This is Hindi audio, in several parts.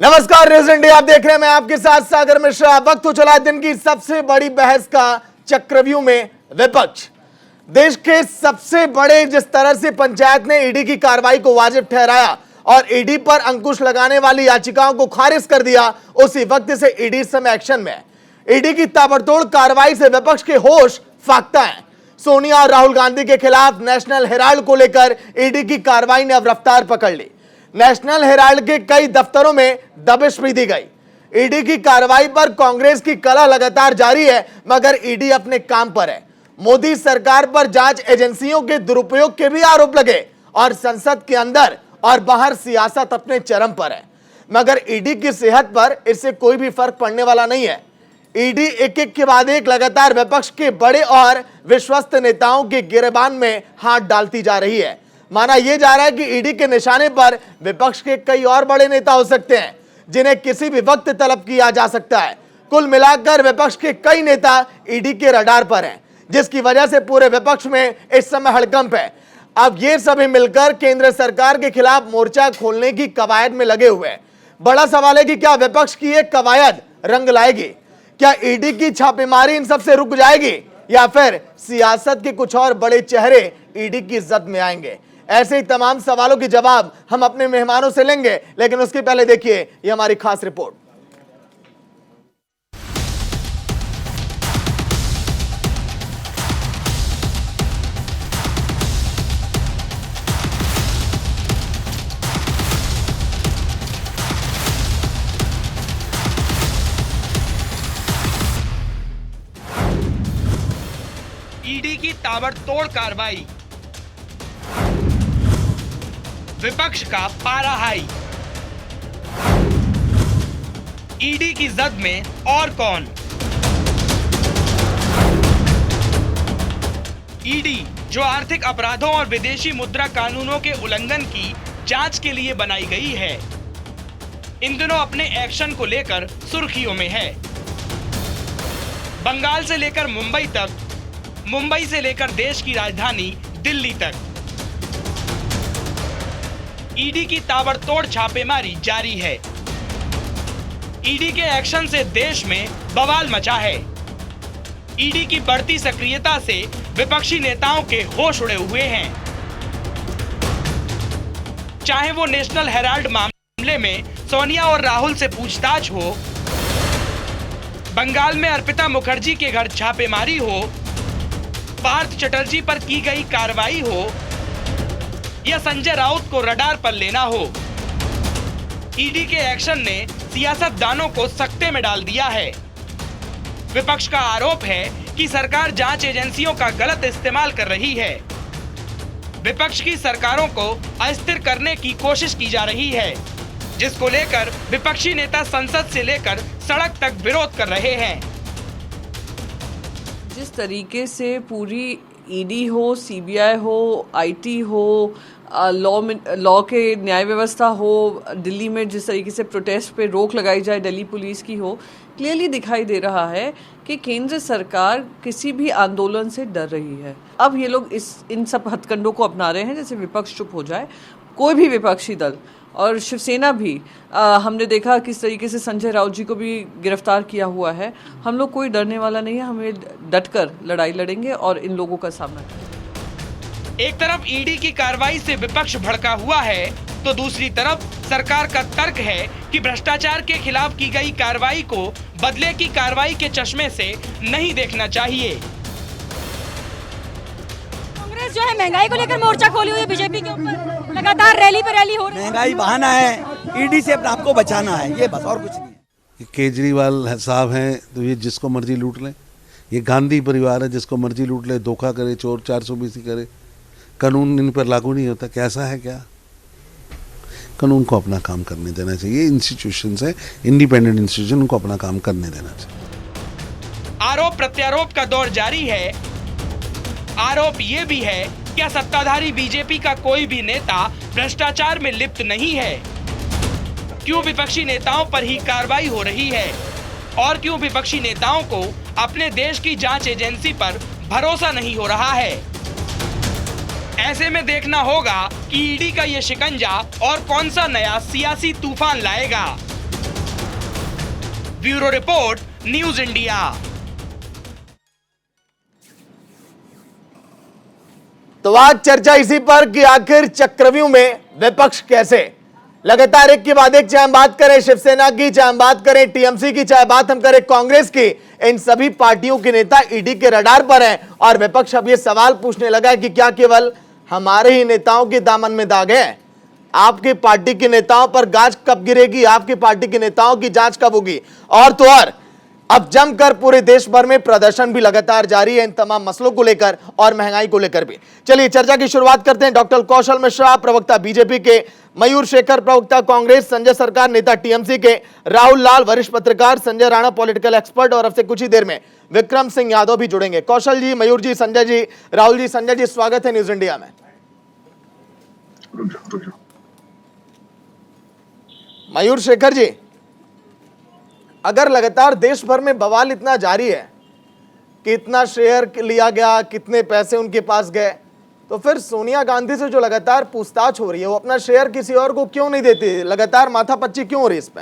नमस्कार, न्यूज इंडिया आप देख रहे हैं। मैं आपके साथ सागर मिश्रा। वक्त हो चला दिन की सबसे बड़ी बहस का। चक्रव्यूह में विपक्ष। देश के सबसे बड़े जिस तरह से पंचायत ने ईडी की कार्रवाई को वाजिब ठहराया और ईडी पर अंकुश लगाने वाली याचिकाओं को खारिज कर दिया, उसी वक्त से ईडी इस समय एक्शन में है। ईडी की ताबड़तोड़ कार्रवाई से विपक्ष के होश फाख्ता है। सोनिया और राहुल गांधी के खिलाफ नेशनल हेराल्ड को लेकर ईडी की कार्रवाई ने अब रफ्तार पकड़ ली। नेशनल हेराल्ड के कई दफ्तरों में दबिश भी दी गई। ईडी की कार्रवाई पर कांग्रेस की कलह लगातार जारी है, मगर ईडी अपने काम पर है। मोदी सरकार पर जांच एजेंसियों के दुरुपयोग के भी आरोप लगे और संसद के अंदर और बाहर सियासत अपने चरम पर है, मगर ईडी की सेहत पर इससे कोई भी फर्क पड़ने वाला नहीं है। ईडी एक एक के बाद एक लगातार विपक्ष के बड़े और विश्वस्त नेताओं के गिरबान में हाथ डालती जा रही है। माना यह जा रहा है कि ईडी के निशाने पर विपक्ष के कई और बड़े नेता हो सकते हैं, जिन्हें किसी भी वक्त तलब किया जा सकता है। कुल मिलाकर विपक्ष के कई नेता ईडी के रडार पर हैं, जिसकी वजह से पूरे विपक्ष में इस समय हड़कंप है। अब ये सभी मिलकर केंद्र सरकार के खिलाफ मोर्चा खोलने की कवायद में लगे हुए हैं। बड़ा सवाल है कि क्या विपक्ष की एक कवायद रंग लाएगी? क्या ईडी की छापेमारी इन सबसे रुक जाएगी, या फिर सियासत के कुछ और बड़े चेहरे ईडी की जद में आएंगे? ऐसे ही तमाम सवालों के जवाब हम अपने मेहमानों से लेंगे, लेकिन उसके पहले देखिए ये हमारी खास रिपोर्ट। ईडी की ताबड़तोड़ कार्रवाई, विपक्ष का पारा हाई। ईडी की जद में और कौन? ईडी, जो आर्थिक अपराधों और विदेशी मुद्रा कानूनों के उल्लंघन की जांच के लिए बनाई गई है, इन दिनों अपने एक्शन को लेकर सुर्खियों में है। बंगाल से लेकर मुंबई तक, मुंबई से लेकर देश की राजधानी दिल्ली तक ईडी की ताबड़तोड़ छापेमारी जारी है। ईडी के एक्शन से देश में बवाल मचा है। ईडी की बढ़ती सक्रियता से विपक्षी नेताओं के होश उड़े हुए हैं। चाहे वो नेशनल हेराल्ड मामले में सोनिया और राहुल से पूछताछ हो, बंगाल में अर्पिता मुखर्जी के घर छापेमारी हो, पार्थ चटर्जी पर की गई कार्रवाई हो, या संजय राउत को रडार पर लेना हो, ईडी के एक्शन ने सियासतदानों को सकते में डाल दिया है। विपक्ष का आरोप है कि सरकार जांच एजेंसियों का गलत इस्तेमाल कर रही है। विपक्ष की सरकारों को अस्थिर करने की कोशिश की जा रही है, जिसको लेकर विपक्षी नेता संसद से लेकर सड़क तक विरोध कर रहे हैं। जिस तरीके से पूरी ईडी हो, सीबीआई हो, आईटी हो, लॉ के न्याय व्यवस्था हो, दिल्ली में जिस तरीके से प्रोटेस्ट पे रोक लगाई जाए दिल्ली पुलिस की हो, क्लियरली दिखाई दे रहा है कि केंद्र सरकार किसी भी आंदोलन से डर रही है। अब ये लोग इन सब हथकंडों को अपना रहे हैं, जैसे विपक्ष चुप हो जाए। कोई भी विपक्षी दल और शिवसेना भी, हमने देखा किस तरीके से संजय राउत जी को भी गिरफ्तार किया हुआ है। हम लोग कोई डरने वाला नहीं है, हमें डटकर लड़ाई लड़ेंगे और इन लोगों का सामना करेंगे। एक तरफ ईडी की कार्रवाई से विपक्ष भड़का हुआ है, तो दूसरी तरफ सरकार का तर्क है कि भ्रष्टाचार के खिलाफ की गई कार्रवाई को बदले की कार्रवाई के चश्मे से नहीं देखना चाहिए। कांग्रेस जो है महंगाई को लेकर मोर्चा खोली हुई है बीजेपी के ऊपर, लगातार रैली पे रैली हो रही है। महंगाई बहाना है, ईडी से अपने आपको बचाना है, ये बस, और कुछ नहीं। केजरीवाल साहब हैं तो ये जिसको मर्जी लूट लें। ये गांधी परिवार है, जिसको मर्जी लूट ले, धोखा करे, चोर 420 करे, कानून इन पर लागू नहीं होता। कैसा है क्या? कानून को अपना काम करने देना चाहिए। इंस्टीट्यूशंस है, इंडिपेंडेंट इंस्टीट्यूशन, उनको अपना काम करने देना चाहिए। आरोप प्रत्यारोप का दौर जारी है। आरोप ये भी है, क्या सत्ताधारी बीजेपी का कोई भी नेता भ्रष्टाचार में लिप्त नहीं है? क्यों विपक्षी नेताओं पर ही कार्रवाई हो रही है? और क्यों विपक्षी नेताओं को अपने देश की जांच एजेंसी पर भरोसा नहीं हो रहा है? ऐसे में देखना होगा कि ईडी का ये शिकंजा और कौन सा नया सियासी तूफान लाएगा। Bureau report, news India. तो आज चर्चा इसी पर कि आखिर चक्रव्यूह में विपक्ष कैसे, लगातार एक के बाद एक, चाहे हम बात करें शिवसेना की, चाहे हम बात करें टीएमसी की, चाहे बात हम करें कांग्रेस की, इन सभी पार्टियों के नेता ईडी के रडार पर हैं। और विपक्ष अब ये सवाल पूछने लगा है कि क्या केवल हमारे ही नेताओं के दामन में दाग है? आपकी पार्टी के नेताओं पर गाज कब गिरेगी? आपकी पार्टी के नेताओं की जांच कब होगी? और तो और अब जमकर पूरे देश भर में प्रदर्शन भी लगातार जारी है इन तमाम मसलों को लेकर और महंगाई को लेकर भी। चलिए चर्चा की शुरुआत करते हैं। डॉक्टर कौशल मिश्रा, प्रवक्ता बीजेपी के, मयूर शेखर, प्रवक्ता कांग्रेस, संजय सरकार, नेता टीएमसी के, राहुल लाल, वरिष्ठ पत्रकार, संजय राणा, पॉलिटिकल एक्सपर्ट, और अब से कुछ ही देर में विक्रम सिंह यादव भी जुड़ेंगे। कौशल जी, मयूर जी, संजय जी, राहुल जी, संजय जी, स्वागत है न्यूज इंडिया में। मयूर शेखर जी, अगर लगातार देश भर में बवाल इतना जारी है कि इतना शेयर लिया गया, कितने पैसे उनके पास गए, तो फिर सोनिया गांधी से जो लगातार पूछताछ हो रही है, वो अपना शेयर किसी और को क्यों नहीं देती? लगातार माथापच्ची क्यों हो रही है इस पे?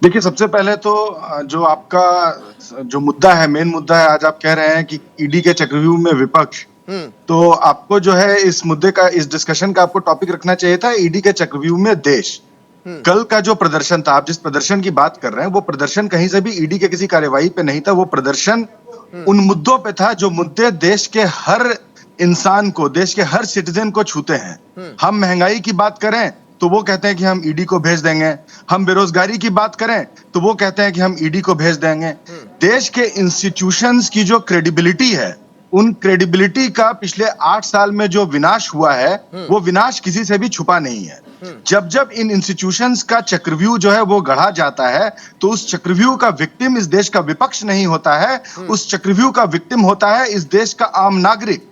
देखिए, सबसे पहले तो जो आपका जो मुद्दा है, मेन मुद्दा है, आज आप कह रहे हैं कि ईडी के चक्रव्यूह में विपक्ष, तो आपको जो है इस मुद्दे का, इस डिस्कशन का आपको टॉपिक रखना चाहिए था ईडी के चक्रव्यूह में देश। कल का जो प्रदर्शन था, आप जिस प्रदर्शन की बात कर रहे हैं, वो प्रदर्शन कहीं से भी ईडी के किसी कार्यवाही पे नहीं था। वो प्रदर्शन उन मुद्दों पे था जो मुद्दे देश के हर इंसान को, देश के हर सिटीजन को छूते हैं। हम महंगाई की बात करें तो वो कहते हैं कि हम ईडी को भेज देंगे। हम बेरोजगारी की बात करें तो वो कहते हैं कि हम ईडी को भेज देंगे। देश के इंस्टीट्यूशंस की जो क्रेडिबिलिटी है, उन क्रेडिबिलिटी का पिछले 8 साल में जो विनाश हुआ है, वो विनाश किसी से भी छुपा नहीं है। जब जब इन इंस्टीट्यूशंस का चक्रव्यूह जो है वो गढ़ा जाता है, तो उस चक्रव्यूह का विक्टिम इस देश का विपक्ष नहीं होता है, उस चक्रव्यूह का विक्टिम होता है इस देश का आम नागरिक।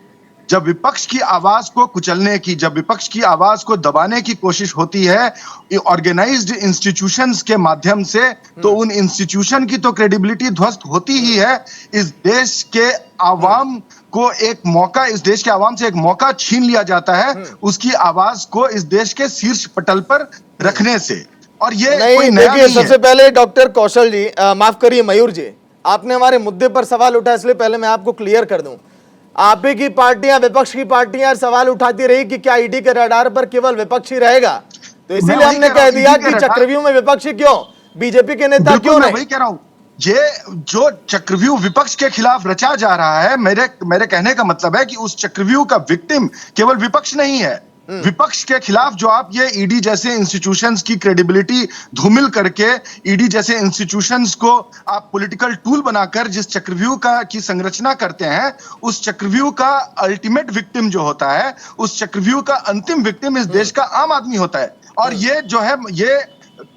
जब विपक्ष की आवाज को कुचलने की, जब विपक्ष की आवाज को दबाने की कोशिश होती है ऑर्गेनाइज्ड इंस्टीट्यूशंस के माध्यम से, तो उन इंस्टीट्यूशन की तो क्रेडिबिलिटी ध्वस्त होती ही है। इस देश के आवाम को एक मौका, इस देश के आवाम से एक मौका छीन लिया जाता है उसकी आवाज को इस देश के शीर्ष पटल पर रखने से। और ये कोई नया नहीं है। सबसे पहले डॉक्टर कौशल जी, माफ करिए मयूर जी, आपने हमारे मुद्दे पर सवाल उठाया, इसलिए पहले मैं आपको क्लियर कर दूं। आप ही की पार्टियां, विपक्ष की पार्टियां सवाल उठाती रही कि क्या ईडी के रडार पर केवल विपक्ष ही रहेगा, तो इसीलिए हमने कह दिया कि चक्रव्यूह में विपक्ष क्यों, बीजेपी के नेता क्यों नहीं? वही कह रहा हूं, ये जो चक्रव्यूह विपक्ष के खिलाफ रचा जा रहा है, मेरे कहने का मतलब है कि उस चक्रव्यूह का विक्टिम केवल विपक्ष नहीं है। विपक्ष के खिलाफ जो आप ये ईडी जैसे इंस्टीट्यूशंस की क्रेडिबिलिटी धूमिल करके, ईडी जैसे इंस्टीट्यूशंस को आप पॉलिटिकल टूल बनाकर जिस चक्रव्यूह की संरचना करते हैं, उस चक्रव्यूह का अल्टीमेट विक्टिम जो होता है, उस चक्रव्यूह का अंतिम विक्टिम इस देश का आम आदमी होता है। और ये जो है, ये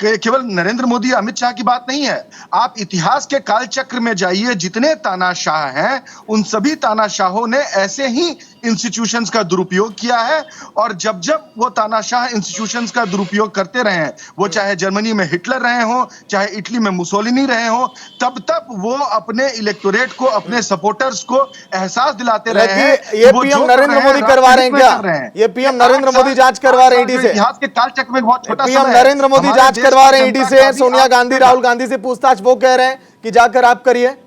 केवल नरेंद्र मोदी, अमित शाह की बात नहीं है। आप इतिहास के कालचक्र में जाइए, जितने तानाशाह हैं, उन सभी तानाशाहों ने ऐसे ही इंस्टीट्यूशंस का दुरुपयोग किया है। और जब जब वो तानाशाह इंस्टीट्यूशंस का दुरुपयोग करते रहे हैं, वो चाहे जर्मनी में हिटलर रहे हो, चाहे इटली में मुसोलिनी रहे हो, तब तब वो अपने इलेक्टोरेट को, अपने सपोर्टर्स को एहसास दिलाते रहे हैं। ये पीएम नरेंद्र मोदी करवा रहे हैं क्या? ये पीएम नरेंद्र मोदी जांच करवा रहे हैं ईडी से? इतिहास के कालचक्र में बहुत छोटा पीएम नरेंद्र मोदी जांच करवा रहे हैं ईडी से, सोनिया गांधी, राहुल गांधी से पूछताछ वो कह रहे हैं कि जाकर आप करिए।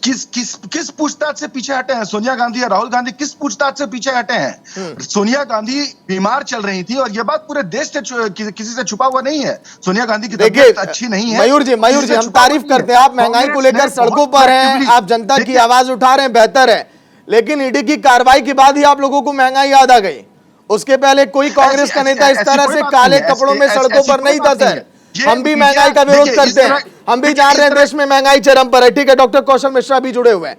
किस पूछताछ से पीछे हटे हैं? सोनिया गांधी या राहुल गांधी किस पूछताछ से पीछे हटे हैं? सोनिया गांधी बीमार चल रही थी और यह बात पूरे देश से किसी से छुपा हुआ नहीं है। सोनिया गांधी की तबीयत अच्छी नहीं है। मयूर जी, हम तारीफ करते हैं, आप महंगाई को लेकर सड़कों पर हैं, आप जनता की आवाज उठा रहे हैं, बेहतर है। लेकिन ईडी की कार्रवाई के बाद ही आप लोगों को महंगाई याद आ गई। उसके पहले कोई कांग्रेस का नेता इस तरह से काले कपड़ों में सड़कों पर नहीं था सर। हम भी महंगाई का विरोध करते हैं, हम भी जान रहे हैं देश में महंगाई चरम पर है। ठीक है, डॉक्टर कौशल मिश्रा भी जुड़े हुए हैं।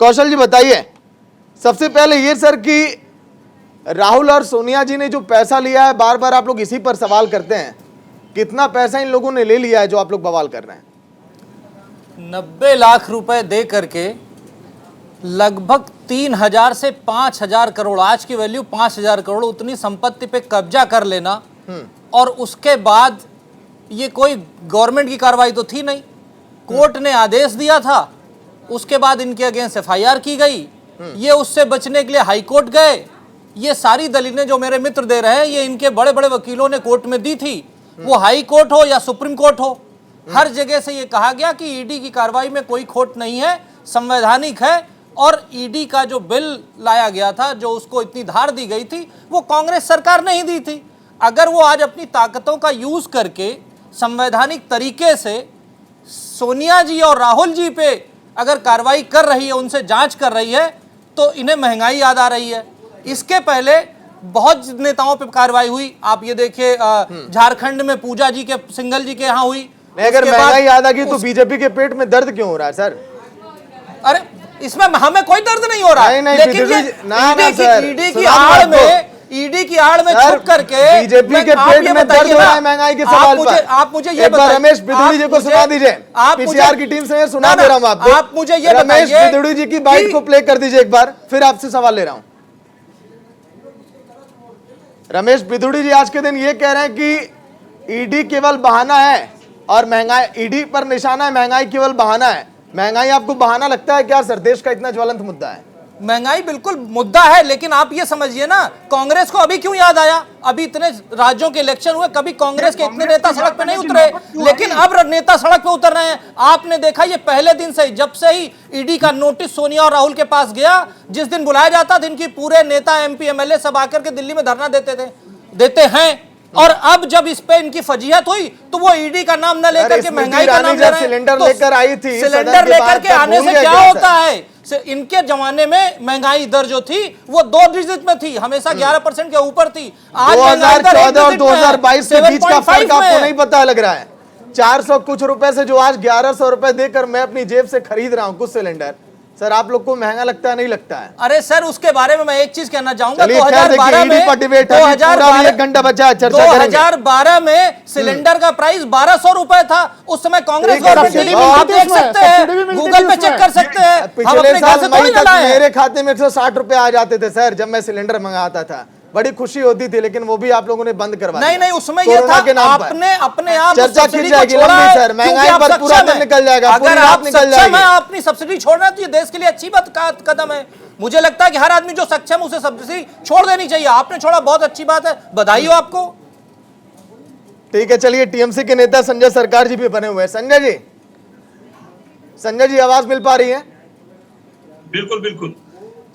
कौशल जी बताइए, सबसे पहले ये सर कि राहुल और सोनिया जी ने जो पैसा लिया है, बार बार आप लोग इसी पर सवाल करते हैं, कितना पैसा इन लोगों ने ले लिया है जो आप लोग बवाल कर रहे हैं? 90 लाख रुपए दे करके लगभग 3000 से 5000 करोड़, आज की वैल्यू 5000 करोड़, उतनी संपत्ति पे कब्जा कर लेना। और उसके बाद ये कोई गवर्नमेंट की कार्रवाई तो थी नहीं, कोर्ट ने आदेश दिया था, उसके बाद इनके अगेंस्ट एफआईआर की गई। ये उससे बचने के लिए हाई कोर्ट गए। ये सारी दलीलें जो मेरे मित्र दे रहे हैं, ये इनके बड़े बड़े वकीलों ने कोर्ट में दी थी। वो हाई कोर्ट हो या सुप्रीम कोर्ट हो, हर जगह से ये कहा गया कि ईडी की कार्रवाई में कोई खोट नहीं है, संवैधानिक है। और ईडी का जो बिल लाया गया था, जो उसको इतनी धार दी गई थी, वो कांग्रेस सरकार नहीं दी थी। अगर वो आज अपनी ताकतों का यूज करके संवैधानिक तरीके से सोनिया जी और राहुल जी पे अगर कार्रवाई कर रही है, उनसे जांच कर रही है, तो इन्हें महंगाई याद आ रही है। इसके पहले बहुत नेताओं पे कार्रवाई हुई, आप ये देखिए झारखंड में पूजा जी के, सिंघल जी के यहाँ हुई। अगर महंगाई याद आ गई तो बीजेपी के पेट में दर्द क्यों हो रहा है सर? अरे इसमें हमें कोई दर्द नहीं हो रहा, नहीं, लेकिन ये ईडी की आड़ में, ईडी की आड़ में छुप करके बीजेपी के पेट में दर्द हो रहा है महंगाई के सवाल पर। आप मुझे ये एक बार रमेश बिदुड़ी जी को सुना दीजिए, पीसीआर की टीम से सुना दे रहा हूं आपको। आप मुझे ये रमेश बिदुड़ी जी की बाइट को प्ले कर दीजिए एक बार, फिर आपसे सवाल ले रहा हूं। रमेश बिदुड़ी जी आज के दिन ये कह रहे हैं कि ईडी केवल बहाना है और महंगाई, ईडी पर निशाना है, महंगाई केवल बहाना है। महंगाई आपको बहाना लगता है क्या सर? देश का इतना ज्वलंत मुद्दा है महंगाई, बिल्कुल मुद्दा है, लेकिन आप ये समझिए ना, कांग्रेस को अभी क्यों याद आया? अभी इतने राज्यों के इलेक्शन हुए, कभी कांग्रेस के इतने नेता सड़क पे नहीं उतरे, लेकिन अब नेता सड़क पे उतर रहे हैं। आपने देखा ये पहले दिन से ही, जब से ही ईडी का नोटिस सोनिया और राहुल के पास गया, जिस दिन बुलाया जाता दिन की पूरे नेता एमपी एमएलए सब आकर के दिल्ली में धरना देते हैं। और अब जब इस पे इनकी फजीहत हुई तो वो ईडी का नाम न लेकर के महंगाई का नाम ले रहे हैं। सिलेंडर लेकर आई थी, सिलेंडर लेकर के आने से क्या होता है? इनके जमाने में महंगाई दर जो थी वो 2 डिजिट में थी, हमेशा 11% के ऊपर थी। आज 2014 और 2022 के बीच का फर्क आपको नहीं पता लग रहा है? 400 कुछ रुपए से जो आज 1100 रुपए देकर मैं अपनी जेब से खरीद रहा हूं कुछ सिलेंडर, सर आप लोग को महंगा लगता है? नहीं लगता है? अरे सर, उसके बारे में मैं एक चीज कहना चाहूंगा। 2012 में 1 घंटा बचा है, चर्चा करेंगे। 2012 में सिलेंडर का प्राइस 1200 रुपए था, उस समय कांग्रेस गवर्नमेंट थी। आप देख सकते हैं, गूगल पे चेक कर सकते हैं। पिछले साल मई तक मेरे खाते में 160 रुपए आ जाते थे सर, जब मैं सिलेंडर मंगाता था, बड़ी खुशी होती थी, लेकिन वो भी आप लोगों ने बंद करवा दिया। नहीं, उसमें ये था आपने अपने आप चर्चा की जाएगी लंबी सर, महंगाई पर पूरा दिन निकल जाएगा, अगर आप सक्षम है अपनी सब्सिडी छोड़ना तो ये देश के लिए अच्छी बात का कदम है। मुझे लगता है कि हर आदमी जो सक्षम है उसे सब्सिडी छोड़ देनी चाहिए। आपने छोड़ा, बहुत अच्छी बात है, बधाई हो आपको। ठीक है, चलिए टीएमसी के नेता संजय सरकार जी भी बने हुए हैं। संजय जी आवाज मिल पा रही है? बिल्कुल बिल्कुल।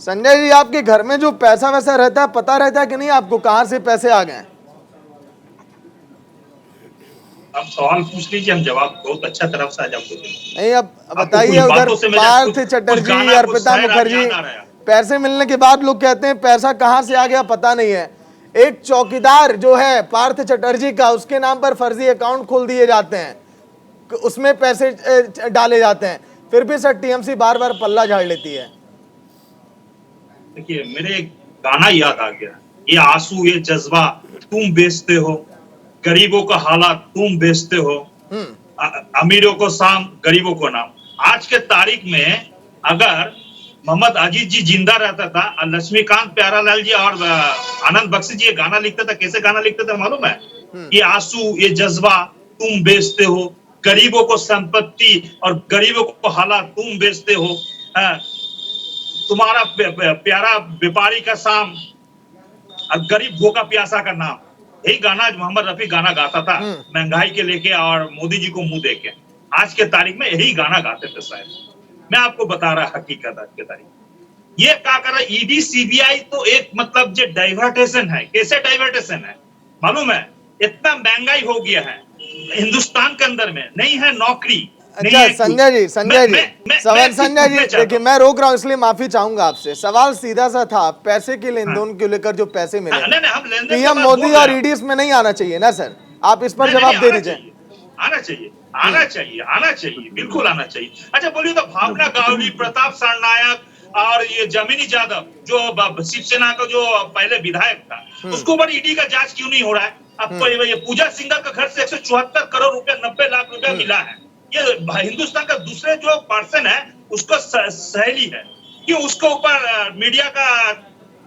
संजय जी, आपके घर में जो पैसा वैसा रहता है, पता रहता है कि नहीं आपको कहां से पैसे आ गए? आप सवाल पूछ लीजिए, हम जवाब बहुत अच्छा तरफ से आज आपको देंगे। नहीं, अब बताइए, उधर पार्थ चटर्जी, अर्पिता मुखर्जी, पैसे मिलने के बाद लोग कहते हैं पैसा कहां से आ गया पता नहीं है। एक चौकीदार जो है पार्थ चटर्जी का, उसके नाम पर फर्जी अकाउंट खोल दिए जाते हैं, उसमें पैसे डाले जाते हैं, फिर भी सर टीएमसी बार बार पल्ला झाड़ लेती है। देखिए, मेरे एक गाना याद आ गया, ये आंसू ये जज्बा तुम बेचते हो, गरीबों का हालात तुम बेचते हो, अमीरों को शाम गरीबों को नाम। आज के तारीख में अगर मोहम्मद अजीज जी जिंदा रहता था, लक्ष्मीकांत प्यारालाल जी और आनंद बख्शी जी ये गाना लिखते थे, कैसे गाना लिखते थे मालूम है? ये आंसू ये जज्बा तुम बेचते हो, गरीबों को संपत्ति और गरीबों को हालात तुम बेचते हो, तुम्हारा प्यारा व्यापारी का शाम और गरीब भूखा प्यासा का नाम। यही गाना मोहम्मद रफी गाना गाता था महंगाई के लेके और मोदी जी को मुंह देके। आज के तारीख में यही गाना गाते थे शायद। मैं आपको बता रहा हकीकत आज के तारीख ये क्या कर रहा है ईडी सीबीआई, तो एक मतलब जो डाइवर्टेशन है। कैसे डाइवर्टेशन है मालूम है? इतना महंगाई हो गया है हिंदुस्तान के अंदर में, नहीं है नौकरी। अच्छा संजय जी, संजय जी देखिए, मैं रोक रहा हूँ इसलिए माफी चाहूंगा आपसे। सवाल सीधा सा था, पैसे के लेन देन को लेकर जो पैसे मिले, पीएम मोदी और ईडी इसमें नहीं आना चाहिए ना सर? आप इस पर जवाब दे दीजिए। आना चाहिए, आना चाहिए, आना चाहिए, बिल्कुल आना चाहिए। अच्छा बोलिए तो भावना गावली, प्रताप सरनायक और ये जमीनी यादव जो शिवसेना का जो पहले विधायक था, उसको ऊपर ईडी का जांच क्यों नहीं हो रहा है? आपको ये पूजा सिंघल का घर से 174 करोड़ रुपया 90 लाख रुपया मिला है। ये हिंदुस्तान का दूसरे जो पर्सन है उसको सहेली है, क्यों उसके ऊपर मीडिया का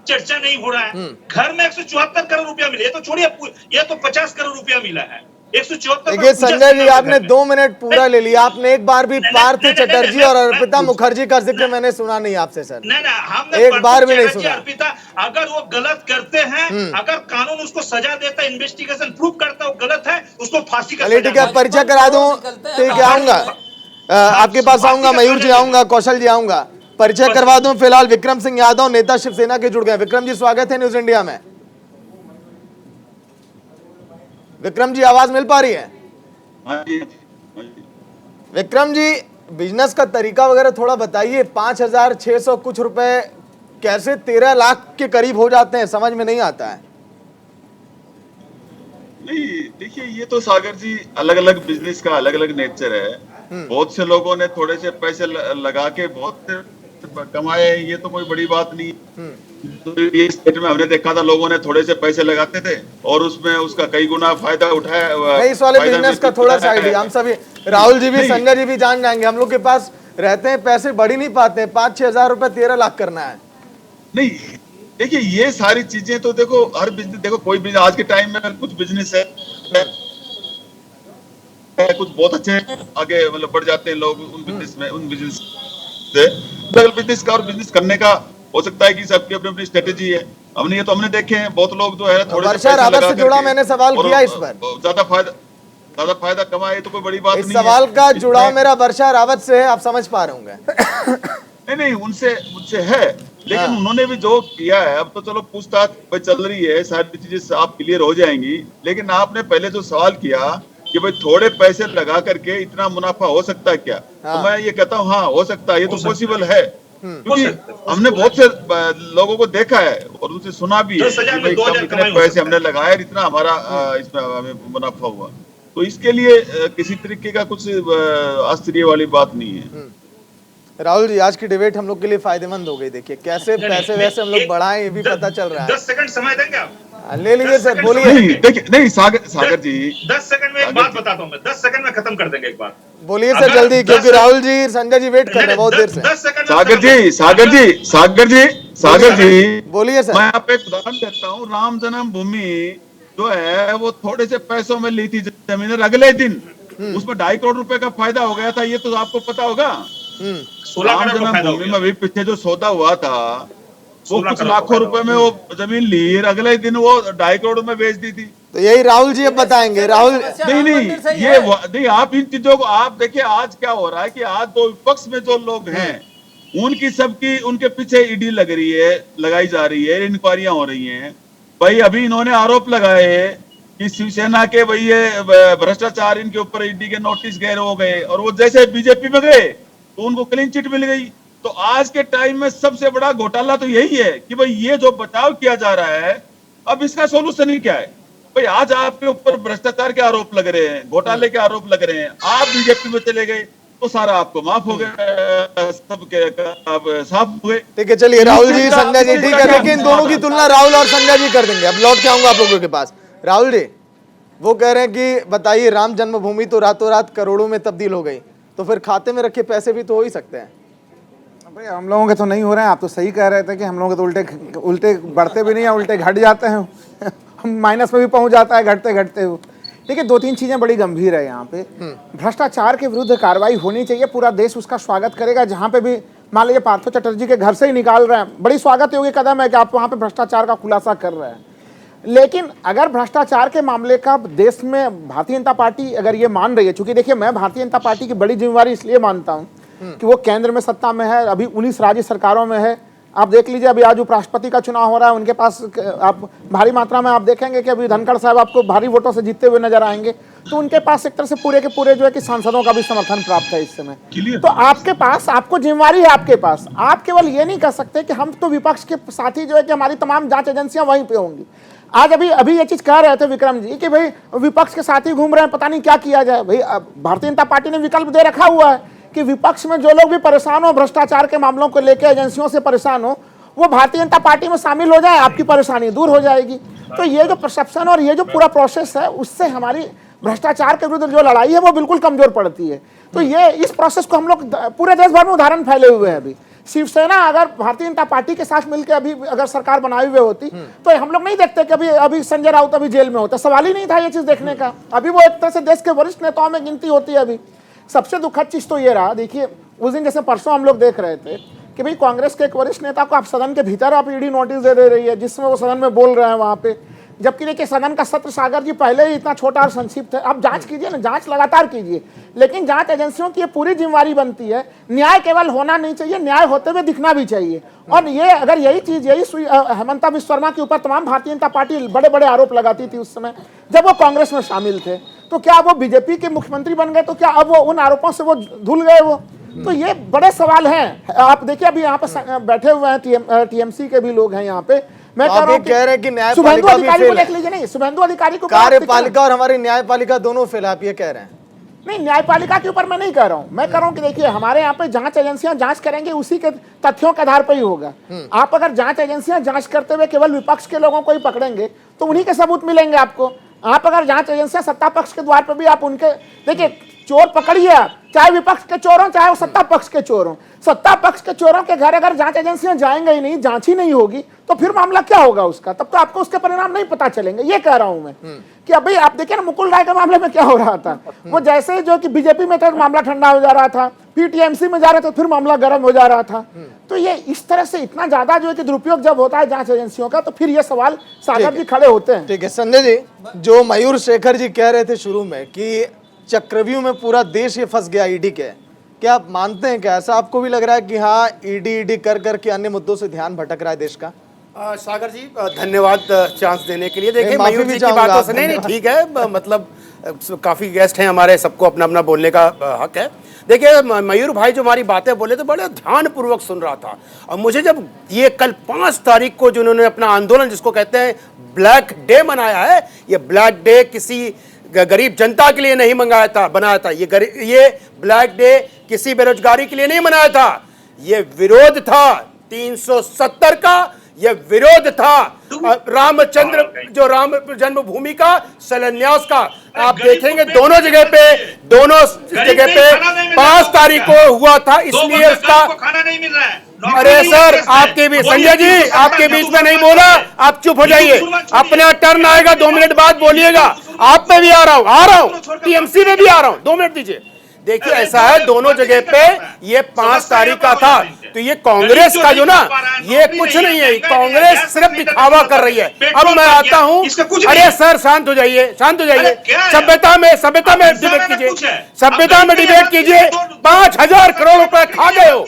चर्चा नहीं हो रहा है? घर में 174 करोड़ रुपया मिले, ये तो छोड़िए, ये तो 50 करोड़ रुपया मिला है। 174। देखिए संजय जी, आपने 2 मिनट पूरा ले लिया, आपने एक बार भी पार्थ चटर्जी और अर्पिता मुखर्जी का जिक्र मैंने सुना नहीं आपसे सर। हमने एक बार भी नहीं सुना। अर्पिता अगर वो गलत करते हैं, अगर कानून उसको सजा देता, इन्वेस्टिगेशन प्रूव करता वो गलत है, उस उसको फांसी का चलिए ठीक है, परिचय करा दूं, ठीक है, आऊंगा आपके पास, आऊंगा मयूर जी, आऊंगा कौशल जी, आऊंगा, परिचय करवा दूं। फिलहाल विक्रम सिंह यादव नेता शिवसेना के जुड़ गए। विक्रम जी स्वागत है न्यूज इंडिया में। विक्रम जी आवाज मिल पा रही है? विक्रम जी बिजनेस का तरीका वगैरह थोड़ा बताइए। 5,600 कुछ रुपए कैसे 13 लाख के करीब हो जाते हैं, समझ में नहीं आता है। नहीं देखिए, ये तो सागर जी अलग अलग बिजनेस का अलग अलग नेचर है। बहुत से लोगों ने थोड़े से पैसे लगा के बहुत कमाए, ये तो कोई बड़ी बात नहीं। तो ये स्टेट में हमने देखा था, लोगों ने थोड़े से पैसे लगाते थे और उसमें उसका कई गुना फायदा उठाया। इस वाले बिजनेस का थोड़ा सा आइडिया हम सभी, राहुल जी भी संजय जी भी जान जाएंगे। हम लोग के पास रहते हैं, पैसे बढ़ ही नहीं पाते, 5-6 हजार रुपए 13 लाख करना है। नहीं देखिए, ये सारी चीजें तो देखो, हर बिजनेस, देखो कोई बिजनेस आज के टाइम में कुछ बिजनेस है कुछ बहुत अच्छे आगे मतलब बढ़ जाते हैं लोग उन बिजनेस में, उन बिजनेस से। बिजनेस का और बिजनेस करने का हो सकता है कि सबकी अपनी अपनी स्ट्रेटेजी है। हमने देखे हैं बहुत लोग जो है थोड़े वर्षा रावत से जुड़ा मैंने सवाल किया इस पर, ज्यादा फायदा कमाए तो कोई बड़ी बात नहीं है। इस सवाल का जुड़ाव मेरा वर्षा रावत से है, आप समझ पा रहे होंगे। नहीं उनसे है, लेकिन उन्होंने भी जो किया है, अब तो चलो पूछताछ चल रही है, सारी चीजें साफ क्लियर हो जाएंगी। लेकिन आपने पहले जो सवाल किया कि भाई थोड़े पैसे लगा करके इतना मुनाफा हो सकता है क्या, तो मैं ये कहता हूँ हाँ हो सकता है, ये तो पॉसिबल है। क्योंकि हमने बहुत से लोगों को देखा है और उनसे सुना भी है कि भाई कम इतने पैसे हमने लगाए, इतना हमारा इसमें हमें मुनाफा हुआ। तो इसके लिए किसी तरीके का कुछ आश्चर्य वाली बात नहीं है। राहुल जी आज की डिबेट हम लोग के लिए फायदेमंद हो गई। देखिए कैसे पैसे वैसे हम लोग बढ़ाएं, ये भी पता चल रहा है। 10 सेकंड समय देंगे आप? ले लीजिए सर, बोलिए। देखिए नहीं सागर जी 10 सेकंड में एक बात बताता हूँ मैं, 10 सेकंड में खत्म कर देंगे एक बात। बोलिए सर जल्दी, क्योंकि राहुल जी संजय जी वेट कर रहे हैं बहुत देर से। 10 सेकंड सागर जी बोलिए सर। मैं आप एक उदाहरण देता हूँ। राम जन्मभूमि जो है वो थोड़े से पैसों में ली थी जमीन, और अगले दिन उसमें 2.5 करोड़ रुपए का फायदा हो गया था। ये तो आपको पता होगा। 16 राम करोड़ का फायदा हो जन्मभूमि गया। में भी पीछे जो सौदा हुआ था वो 16 कुछ करोड़ लाखों रुपए में वो जमीन ली, और अगले दिन वो 2.5 करोड़ में बेच दी थी। तो यही राहुल जी अब बताएंगे। राहुल नहीं आप इन चीजों को आप देखिए, आज क्या हो रहा है कि आज दो विपक्ष में जो लोग हैं उनकी सबकी उनके पीछे ईडी लग रही है, लगाई जा रही है, इंक्वायरियां हो रही हैं। भाई अभी इन्होंने आरोप लगाए कि शिवसेना के भाई ये भ्रष्टाचार, इनके ऊपर ईडी के नोटिस गए हो गए, और वो जैसे बीजेपी में गए तो उनको क्लीन चिट मिल गई। तो आज के टाइम में सबसे बड़ा घोटाला तो यही है कि भाई ये जो बचाव किया जा रहा है, अब इसका सोल्यूशन ही क्या है। भाई आज आपके ऊपर भ्रष्टाचार के आरोप लग रहे हैं, घोटाले के आरोप लग रहे हैं, आप बीजेपी में चले गए तो सारा आपको माफ हो गया, सबके आप साफ हुए। ठीक है, चलिए राहुल जी संजय जी, ठीक है, लेकिन दोनों की तुलना राहुल और संजय जी कर देंगे। अब लौट के आऊंगा आप लोगों के पास। राहुल जी वो कह रहे हैं कि बताइए, राम जन्मभूमि तो रातों रात करोड़ों में तब्दील हो गई, तो फिर खाते में रखे पैसे भी तो हो ही सकते हैं। भाई हम लोगों के तो नहीं हो रहे हैं। आप तो सही कह रहे थे कि हम लोगों के तो उल्टे बढ़ते भी नहीं है, उल्टे घट जाते हैं। हम माइनस में भी पहुंच जाता है घटते घटते हुए। देखिए 2-3 चीज़ें बड़ी गंभीर है यहाँ पे। भ्रष्टाचार के विरुद्ध कार्रवाई होनी चाहिए, पूरा देश उसका स्वागत करेगा। जहाँ पे भी मान लीजिए पार्थो चटर्जी के घर से ही निकाल रहे हैं, बड़ी स्वागत योग्य कदम है कि आप वहाँ पे भ्रष्टाचार का खुलासा कर रहे हैं। लेकिन अगर भ्रष्टाचार के मामले का देश में भारतीय जनता पार्टी अगर ये मान रही है, चूंकि देखिए मैं भारतीय जनता पार्टी की बड़ी जिम्मेवारी इसलिए मानता हूँ कि वो केंद्र में सत्ता में है, अभी 19 राज्य सरकारों में है। आप देख लीजिए अभी आज उपराष्ट्रपति का चुनाव हो रहा है, उनके पास आप भारी मात्रा में आप देखेंगे कि अभी धनखड़ साहब आपको भारी वोटों से जीतते हुए नजर आएंगे। तो उनके पास एक तरह से पूरे के पूरे जो है कि सांसदों का भी समर्थन प्राप्त है इस समय। तो आपके पास, आपको जिम्मेवारी है आपके पास। आप केवल ये नहीं कह सकते कि हम तो विपक्ष के साथी जो है कि हमारी तमाम जांच एजेंसियां वहीं पे होंगी। आज अभी ये चीज कह रहे थे विक्रम जी कि भाई विपक्ष के साथी घूम रहे हैं, पता नहीं क्या किया जाए। भाई भारतीय जनता पार्टी ने विकल्प दे रखा हुआ है कि विपक्ष में जो लोग भी परेशान हो, भ्रष्टाचार के मामलों को लेकर एजेंसियों से परेशान हो, वो भारतीय जनता पार्टी में शामिल हो जाए, आपकी परेशानी दूर हो जाएगी। तो ये जो परसेप्शन और ये जो पूरा प्रोसेस है, उससे हमारी भ्रष्टाचार के विरुद्ध जो लड़ाई है वो बिल्कुल कमजोर पड़ती है। तो ये इस प्रोसेस को हम लोग पूरे देश भर में उदाहरण फैले हुए हैं। अभी शिवसेना अगर भारतीय जनता पार्टी के साथ मिलकर अभी अगर सरकार बनाई हुई होती तो हम लोग नहीं देखते कि अभी संजय राउत अभी जेल में होता, सवाल ही नहीं था ये चीज देखने का। अभी वो एक तरह से देश के वरिष्ठ नेताओं में गिनती होती है। अभी सबसे दुखद चीज तो ये रहा, देखिए उस दिन जैसे परसों हम लोग देख रहे थे कि भाई कांग्रेस के एक वरिष्ठ नेता को आप सदन के भीतर आप ईडी नोटिस दे रही है, जिसमें वो सदन में बोल रहे हैं वहां पे जबकि देखिए सदन का सत्र सागर जी पहले ही इतना छोटा और संक्षिप्त है। अब जांच कीजिए ना, जांच लगातार कीजिए, लेकिन जांच एजेंसियों की ये पूरी जिम्मेवारी बनती है, न्याय केवल होना नहीं चाहिए, न्याय होते हुए दिखना भी चाहिए। और ये अगर यही चीज हेमंता विश्व शर्मा के ऊपर तमाम भारतीय जनता पार्टी बड़े बड़े आरोप लगाती थी उस समय जब वो कांग्रेस में शामिल थे, तो क्या वो बीजेपी के मुख्यमंत्री बन गए? तो क्या अब वो उन आरोपों से वो धुल गए? वो तो ये बड़े सवाल हैं। आप देखिए अभी यहाँ पे बैठे हुए हैं टीएमसी के भी लोग हैं यहाँ पे। मैं कह रहा हूँ कि न्यायपालिका भी फेल है। लीजिए नहीं, शुभेंदु अधिकारी को कार्यपालिका और हमारी न्यायपालिका दोनों फेल, आप ये कह रहे हैं? नहीं, न्यायपालिका के ऊपर मैं नहीं कह रहा हूं। मैं कह रहा हूं कि देखिए हमारे यहाँ पे जांच एजेंसियां जांच करेंगे, उसी के तथ्यों के आधार पर ही होगा। आप अगर जांच एजेंसियां जांच करते हुए केवल विपक्ष के लोगों को ही पकड़ेंगे तो उन्हीं के सबूत मिलेंगे आपको। आप अगर जांच एजेंसियां सत्ता पक्ष के द्वार पर भी आप उनके देखिए चोर पकड़िए, आप चाहे विपक्ष के चोर हो चाहे वो सत्ता पक्ष के चोर हो, सत्ता पक्ष के चोरों के घर अगर जांच एजेंसियां जाएंगे ही नहीं, जांच ही नहीं होगी, तो फिर मामला क्या होगा उसका? तब तो आपको उसके परिणाम नहीं पता चलेंगे। ये कह रहा हूं मैं कि अभी आप देखिए ना मुकुल राय के मामले में क्या हो रहा था। वो जैसे जो कि बीजेपी में तो मामला ठंडा हो जा रहा था, फिर टीएमसी में जा रहे थे, फिर मामला गर्म हो जा रहा था। तो ये इस तरह से इतना ज्यादा जो है कि दुरुपयोग जब होता है जांच एजेंसियों का, तो फिर ये सवाल सागर जी खड़े होते हैं। ठीक है संजय जी, जो मयूर शेखर जी कह रहे थे शुरू में कि चक्रव्यूह में पूरा देश ये फंस गया ईडी के, क्या आप मानते हैं? क्या ऐसा आपको भी लग रहा है कि हाँ ईडी कर करके अन्य मुद्दों से ध्यान भटक रहा है देश का? सागर जी धन्यवाद चांस देने के लिए। देखिए मयूर जी की बातों से नहीं ठीक है, मतलब काफी गेस्ट हैं हमारे, सबको अपना अपना बोलने का हक है। देखिए मयूर भाई जो हमारी बातें बोले थे बड़े ध्यान पूर्वक सुन रहा था, और मुझे जब ये कल 5 तारीख को जिन्होंने अपना आंदोलन जिसको कहते हैं ब्लैक डे मनाया है, ये ब्लैक डे किसी गरीब जनता के लिए नहीं बनाया था, ये ब्लैक डे किसी बेरोजगारी के लिए नहीं मनाया था, ये विरोध था 370 का, ये विरोध था रामचंद्र जो राम जन्मभूमि का शिलान्यास का। आप देखेंगे दोनों जगह पे 5 तारीख को हुआ था, इसलिए उसका खाना नहीं मिल रहा है। अरे सर आपके भी संजय जी आपके बीच में नहीं बोला, आप चुप हो जाइए, अपना टर्न आएगा 2 मिनट बाद बोलिएगा। आप पे भी आ रहा हूँ टीएमसी में भी आ रहा हूँ, 2 मिनट दीजिए। देखिए ऐसा है दोनों जगह पे ये 5 तारीख का था, तो ये कांग्रेस का जो ना ये कुछ नहीं है, कांग्रेस सिर्फ दिखावा कर रही है। अब मैं आता हूँ, अरे सर शांत हो जाइए, सभ्यता में डिबेट कीजिए, सभ्यता में डिबेट कीजिए। 5,000 करोड़ रुपए खा गए हो,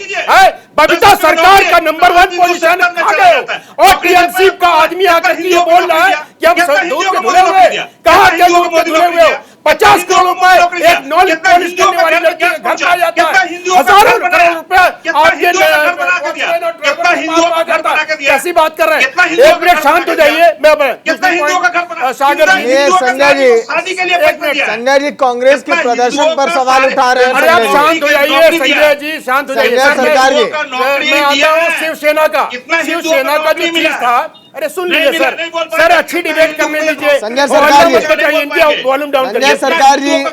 बबीता सरकार का नंबर 1 पोजीशन खा गए हो, और टीएमसी का आदमी आकर के ये बोल रहा है कि हम दूध के धुले हुए, कहाँ के दूध के धुले हुए हो? 50 करोड़ रुपए एक नॉन पॉलिश करने वाली लड़की के घर आ जाता है, हजारों करोड़ रुपए आपके कैसी बात कर रहे हैं? एक मिनट शांत हो जाइए। सागर संजय जी कांग्रेस के प्रदर्शन पर सवाल उठा रहे हैं। अरे आप शांत हो जाइए संजय जी, शांत हो जाइए। सरकार जी मैं आता हूँ शिवसेना का जो चीज था, अरे सुन लीजिए सर अच्छी डिबेट करने दीजिए। संजय सरकार जी, वॉल्यूम डाउन संजय सरकार जी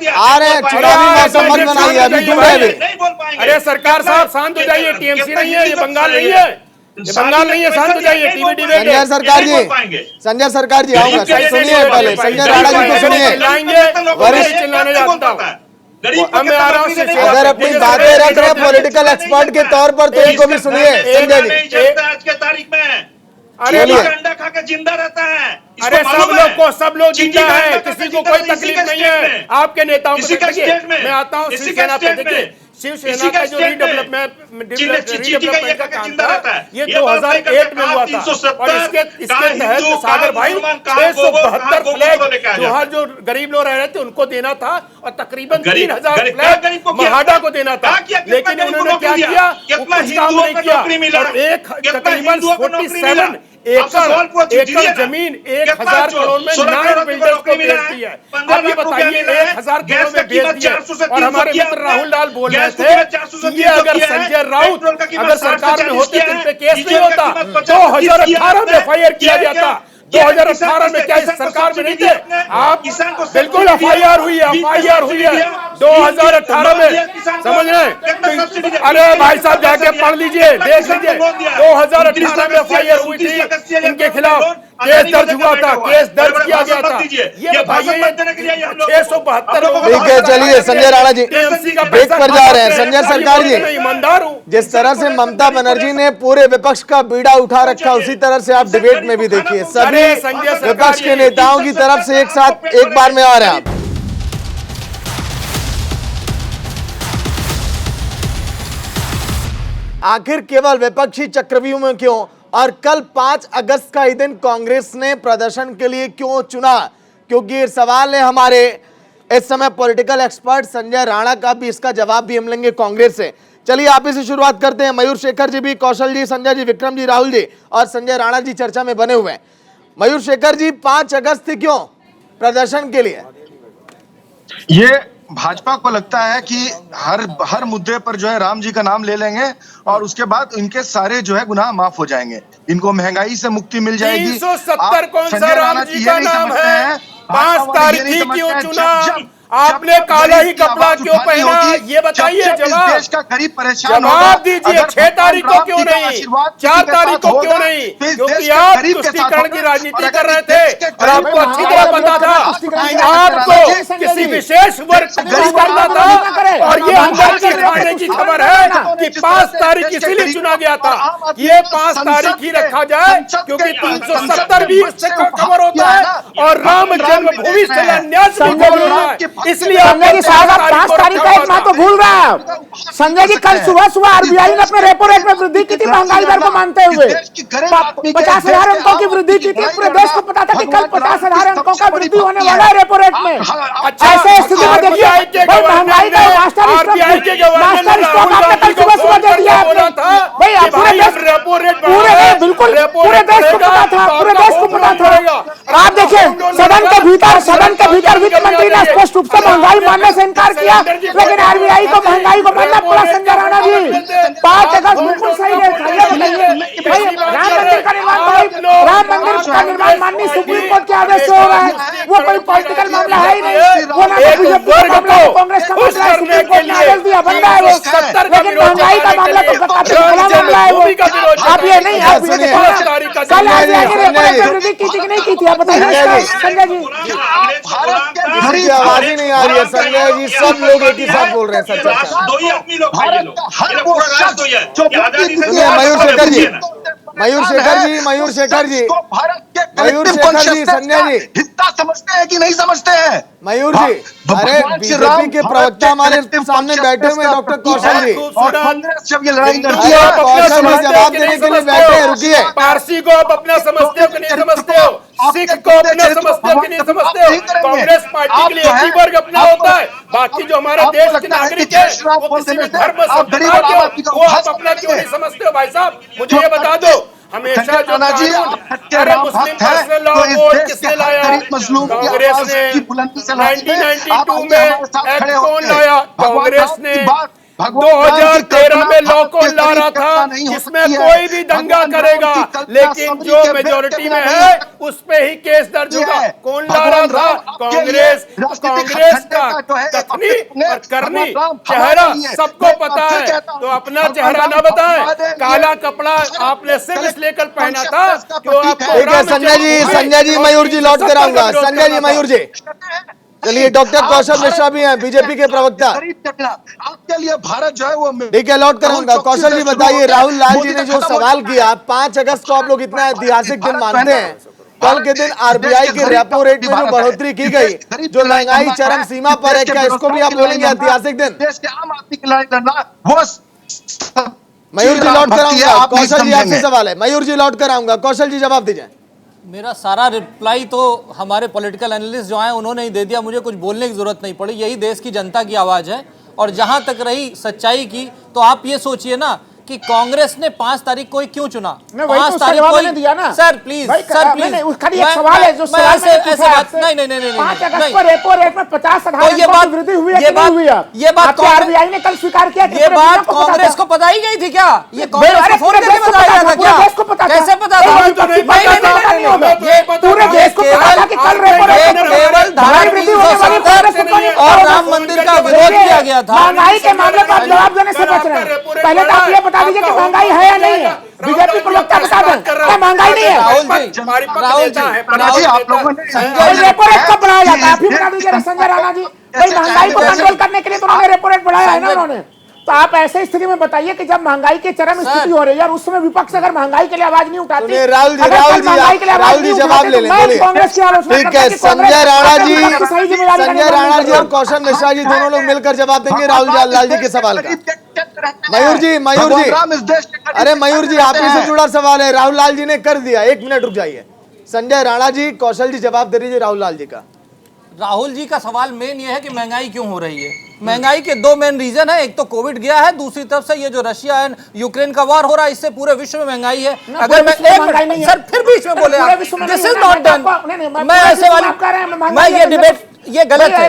आ रहे हैं, चुनावी मौसम मत बनाइए, अभी दूर है अभी। अरे सरकार साहब शांत हो जाइए, टीएमसी नहीं है, ये बंगाल नहीं है, शांत हो जाइए। टीवी डिबेट संजय सरकार जी आऊंगा, सुनिए पहले संजय राणा जी को सुनिए, वरिष्ठ चिल्लाने जाता हूँ। अगर अपनी बातें रख रहे पॉलिटिकल एक्सपर्ट के तौर पर तो इनको भी सुनिए संजय जी। आज के तारीख में अरे अंडा खा के जिंदा रहता है। अरे सब लोग जिंदा है, किसी को कोई तकलीफ नहीं है। आपके नेताओं को मैं आता हूँ शिवसेना पे। देखिए शिवसेना का जो रीडेवलपमेंट का काम था ये 2001 में हुआ था, और इसके तहत सागर भाई 672 फ्लैट जो गरीब लोग रह रहे थे उनको देना था, और तकरीबन 3000 फ्लैट महाडा को देना था, लेकिन उन्होंने क्या किया? कुछ काम नहीं किया, और एक तकरीबन 47 एकड़ जमीन 1000 करोड़ में 9 बिल्डर्स को बेच दी है। अब ये बताइए 1000 करोड़ में बेच दिया, और हमारे मित्र राहुल लाल बोल रहे थे ये अगर संजय राउत अगर सरकार में होते तो इन पे केस नहीं होता। 2018 में एफआईआर किया जाता, 2018 में क्या इस सरकार में नहीं थे आप? बिल्कुल एफआईआर हुई है 2018 में, समझ रहे हैं? अरे भाई साहब जाके पढ़ लीजिए, देख लीजिए, 2018 में FIR हुई थी इनके खिलाफ, केस दर्ज हुआ था, केस दर्ज किया गया था। ये बताइए 672 ठीक है, चलिए संजय राणा जी ब्रेक पर जा रहे हैं। संजय सरकार जी, ईमानदार हूँ। जिस तरह से ममता बनर्जी ने पूरे विपक्ष का बीड़ा उठा रखा, उसी तरह से आप डिबेट में भी देखिए सभी विपक्ष के नेताओं की तरफ से एक साथ एक बार में आ रहे हैं आप। आखिर केवल विपक्षी चक्रव्यूह में क्यों, और कल 5 अगस्त का ही दिन कांग्रेस ने प्रदर्शन के लिए क्यों चुना? क्योंकि ये सवाल है हमारे इस समय पॉलिटिकल एक्सपर्ट संजय राणा का भी, इसका जवाब भी हम लेंगे कांग्रेस से। चलिए आप इसे शुरुआत करते हैं। मयूर शेखर जी भी, कौशल जी, संजय जी, विक्रम जी, राहुल जी और संजय राणा जी चर्चा में बने हुए हैं। मयूर शेखर जी, 5 अगस्त थी क्यों प्रदर्शन के लिए? ये भाजपा को लगता है कि हर मुद्दे पर जो है राम जी का नाम ले लेंगे और उसके बाद इनके सारे जो है गुनाह माफ हो जाएंगे, इनको महंगाई से मुक्ति मिल जाएगी। 370 कौन सा राम जी का नाम है? 5 तारीख ही क्यों चुना? आपने काला ही कपड़ा क्यों पहना? ये बताइए, जवाब देश का गरीब परेशान जवाब दीजिए। 6 तारीख को क्यों नहीं, 4 तारीख को क्यों नहीं? क्योंकि आप तुष्टीकरण की राजनीति कर रहे थे और आपको अच्छी तरह पता था आपको किसी विशेष वर्ग को करना था। और ये अंदर खाने की खबर है कि 5 तारीख इसीलिए चुना गया था, ये 5 तारीख ही रखा जाए क्योंकि 370 भी इससे कवर होता है और राम जन्मभूमि शिलान्यास भी कवर होता है। इसलिए संजय जी साहब, आप 5 तारीख का एक महत्व भूल रहे हैं। संजय जी, कल सुबह आरबीआई ने अपने रेपो रेट में वृद्धि की थी महंगाई दर को मानते हुए, 50,000 अंकों की वृद्धि की थी। पूरे देश को पता था कि कल 50,000 अंकों का वृद्धि होने वाला है रेपो रेट में। ऐसे स्थिति में देखिए महंगाई का मास्टर स्ट्रोक आपने कल सुबह दे दिया भाई। बिल्कुल पूरे देश को पता था, पूरे देश को पता था। आप देखिए सदन के भीतर वित्त मंत्री ने स्पष्ट रूप से महंगाई मानने से इनकार किया, लेकिन आरबीआई को महंगाई को मानना पड़ा। संजय राणा जी, 5 अगस्त बिल्कुल सही है। भाई राम मंदिर का निर्माण माननीय सुप्रीम कोर्ट के आदेश से हो रहा है, वो कोई पॉलिटिकल मामला है ही नहीं। वो ना कांग्रेस का मामला है, सुप्रीम कोर्ट ने आदेश दिया, बन रहा है वो। लेकिन महंगाई का मामला तो मामला है वो। आप ये नहीं, आप कल आरबीआई ने वृद्धि की थी कि नहीं की थी, आप बताइए संजय जी। किसी की आवाज ही नहीं आ रही है संजय जी, सब लोग एक ही साथ बोल रहे हैं सर। मयूर शेखर जी, संजय जी, हिस्सा समझते हैं कि नहीं समझते हैं? मयूर जी, अरे बीजेपी के प्रवक्ता हमारे सामने बैठे हुए डॉक्टर कौशल जी, और कांग्रेस जब ये लड़ाई करती है, कौशल जी जवाब देने के लिए बैठे हैं। रुकिए, पारसी को आप अपना समझते हो कि नहीं समझते हो? सिख को अपना समझते हो कि नहीं समझते हो? कांग्रेस पार्टी के लिए एक ही वर्ग अपना होता है, बाकी जो हमारे देश के नागरिक है वो किसी भी धर्म संप्रदाय के, वो आप अपना क्यों नहीं समझते हो? भाई साहब मुझे ये बता दो, हमेशा जो मुस्लिम पर्सनल लॉ बोर्ड किसने लाया? कांग्रेस ने 1992 में एक्ट कौन लाया? कांग्रेस ने 2013 में लॉ को ला रहा था जिसमें कोई भी दंगा करेगा, लेकिन जो मेजोरिटी में है उस पे ही केस दर्ज होगा। कौन ला रहा था? कांग्रेस। कांग्रेस का कथनी और करनी चेहरा सबको पता है, तो अपना चेहरा न बताएं। काला कपड़ा आपने सिर्फ इसलिए कल पहना था कि आपको। संजय जी, मयूर जी लौट कर आऊंगा। संजय जी, मयूर जी, चलिए डॉक्टर कौशल मिश्रा भी हैं, बीजेपी के प्रवक्ता। आपके लिए भारत जो है वो ठीक है, लौट कराऊंगा। कौशल जी बताइए, राहुल लाल जी ने जो सवाल किया, 5 अगस्त को आप लोग इतना ऐतिहासिक दिन मानते हैं, कल के दिन आरबीआई के रेपो रेट में जो बढ़ोतरी की गई, जो महंगाई चरम सीमा पर है, क्या इसको भी आप बोलेंगे ऐतिहासिक दिन? देश के आम आदमी की लड़ाई लड़ना वो। मयूर जी लौट कराऊंगा। कौशल जी आपसे सवाल है। मयूर जी लौट कराऊंगा, कौशल जी जवाब दीजिए। मेरा सारा रिप्लाई तो हमारे पॉलिटिकल एनालिस्ट जो हैं उन्होंने ही दे दिया, मुझे कुछ बोलने की जरूरत नहीं पड़ी। यही देश की जनता की आवाज़ है। और जहां तक रही सच्चाई की, तो आप ये सोचिए ना कि कांग्रेस ने 5 तारीख को ही क्यों चुना? मैं वही तो 5 उसका तारीख जवाब को मैंने दिया ना। सर प्लीज, भाई, सर प्लीज, नहीं, उसका एक सवाल है जो मैं ऐसे बात नहीं 5 अगस्त को रेपो रेट में 50 आधार ये बात वृद्धि हुई है ये कि नहीं हुई है? ये बात आपके आरबीआई ने कल स्वीकार किया कि ये पूरे बात दुनिया को पता कांग्रेस था। को बताई गई थी क्या? ये कांग्रेस अरे को फोन पूरे करके देश को बताया पता था था, क्या? पूरे देश को पता था। कैसे पता था? पूरे देश को पता था कि कल रेपो रेट में केवल धारा वृद्धि होने वाली है, कांग्रेस को नहीं पता और था। राम मंदिर का विरोध किया गया था। महंगाई के मामले पर आप जवाब देने से बच रहे हैं। पहले तो आप ये बता दीजिए कि महंगाई है या नहीं है। बीजेपी को लगता बता दें क्या महंगाई नहीं है? राहुल जी आप लोगों ने रेपो रेट कब बढ़ाया जाता है? आप ही बता दीजिए संजय राणा जी। भाई महंगाई को कंट्रोल करने के लिए तो उन्होंने रेपो रेट बढ़ाया है ना उन्होंने। तो आप ऐसे स्थिति में बताइए कि जब महंगाई की चरम स्थिति हो रही है और उस समय विपक्ष अगर महंगाई के लिए आवाज नहीं उठाती, राहुल जी जवाब ले लें, बोलिए। कांग्रेस की आलोचना ठीक है, संजय राणा जी और कौशल मिश्रा जी दोनों लोग मिलकर जवाब देंगे राहुल लाल जी के सवाल का। मयूर जी अरे मयूर जी आप ही से जुड़ा सवाल है, राहुल लाल जी ने कर दिया। 1 मिनट रुक जाइए। संजय राणा जी, कौशल जी जवाब दे दीजिए राहुल लाल जी का। राहुल जी का सवाल मेन ये है कि महंगाई क्यों हो रही है। महंगाई के 2 मेन रीजन है, एक तो कोविड गया है, दूसरी तरफ से ये जो रशिया एंड यूक्रेन का वार हो रहा है, इससे पूरे विश्व में महंगाई है। अगर मैं सर फिर बीच में बोले दिस इज नॉट डन, मैं ऐसे वाली मैं ये डिबेट ये गलत है,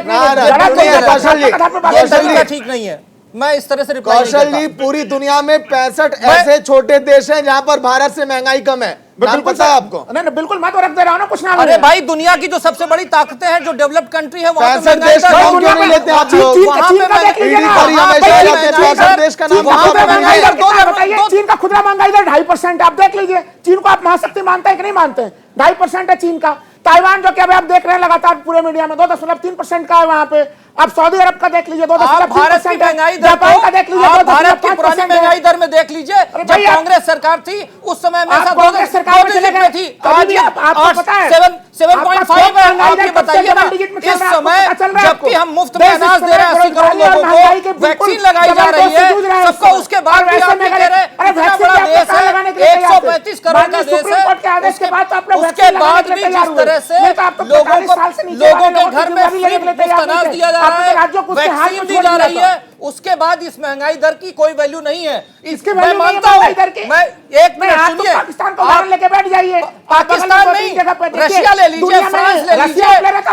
ये ठीक नहीं है। मैं इस तरह से कौशल जी पूरी दुनिया में 65 ऐसे छोटे देश हैं जहां पर भारत से महंगाई कम है। नाम पता है आपको? नहीं बिल्कुल, मैं तो रख दे रहा हूं ना कुछ नाम। अरे भाई दुनिया की जो सबसे बड़ी ताकतें हैं, जो डेवलप्ड कंट्री है, वहां पे 65 देश का नाम क्यों नहीं लेते आप लोग? चीन का खुदरा महंगाई दर 2.5% आप देख लीजिए। चीन को आप महाशक्ति मानते हैं कि नहीं मानते हैं? 2.5% है चीन का। ताइवान जो कि अभी आप देख रहे हैं लगातार पूरे मीडिया में 2.3% का है वहां पे। आप सऊदी अरब का देख लीजिए 2.3%, महंगाई दर जापान का देख लीजिए, भारत की पुरानी महंगाई दर में देख लीजिए, जब कांग्रेस सरकार थी उस समय में कांग्रेस सरकार में चले गए थी, आज आपको पता है 7.5 है। आप ये बताइए ना, इस समय जबकि हम मुफ्त में अनाज दे रहे हैं 80 करोड़ लोगों को, वैक्सीन लगाई जा रही है सबको, उसके बाद भी आप कह रहे हैं इतना बड़ा देश है, 135 करोड़ का देश है, उसके बाद भी जिस तरह से लोगों के घर में मुफ्त अनाज दिया जा रहा है, वैक्सीन दी जा रही है, उसके बाद इस महंगाई दर की कोई वैल्यू नहीं है। इसके मैं मानता हूं, मैं एक मिनट सुनिए, पाकिस्तान को उदाहरण लेके बैठ जाइए। पाकिस्तान नहीं, रशिया ले लीजिए, फ्रांस ले लीजिए,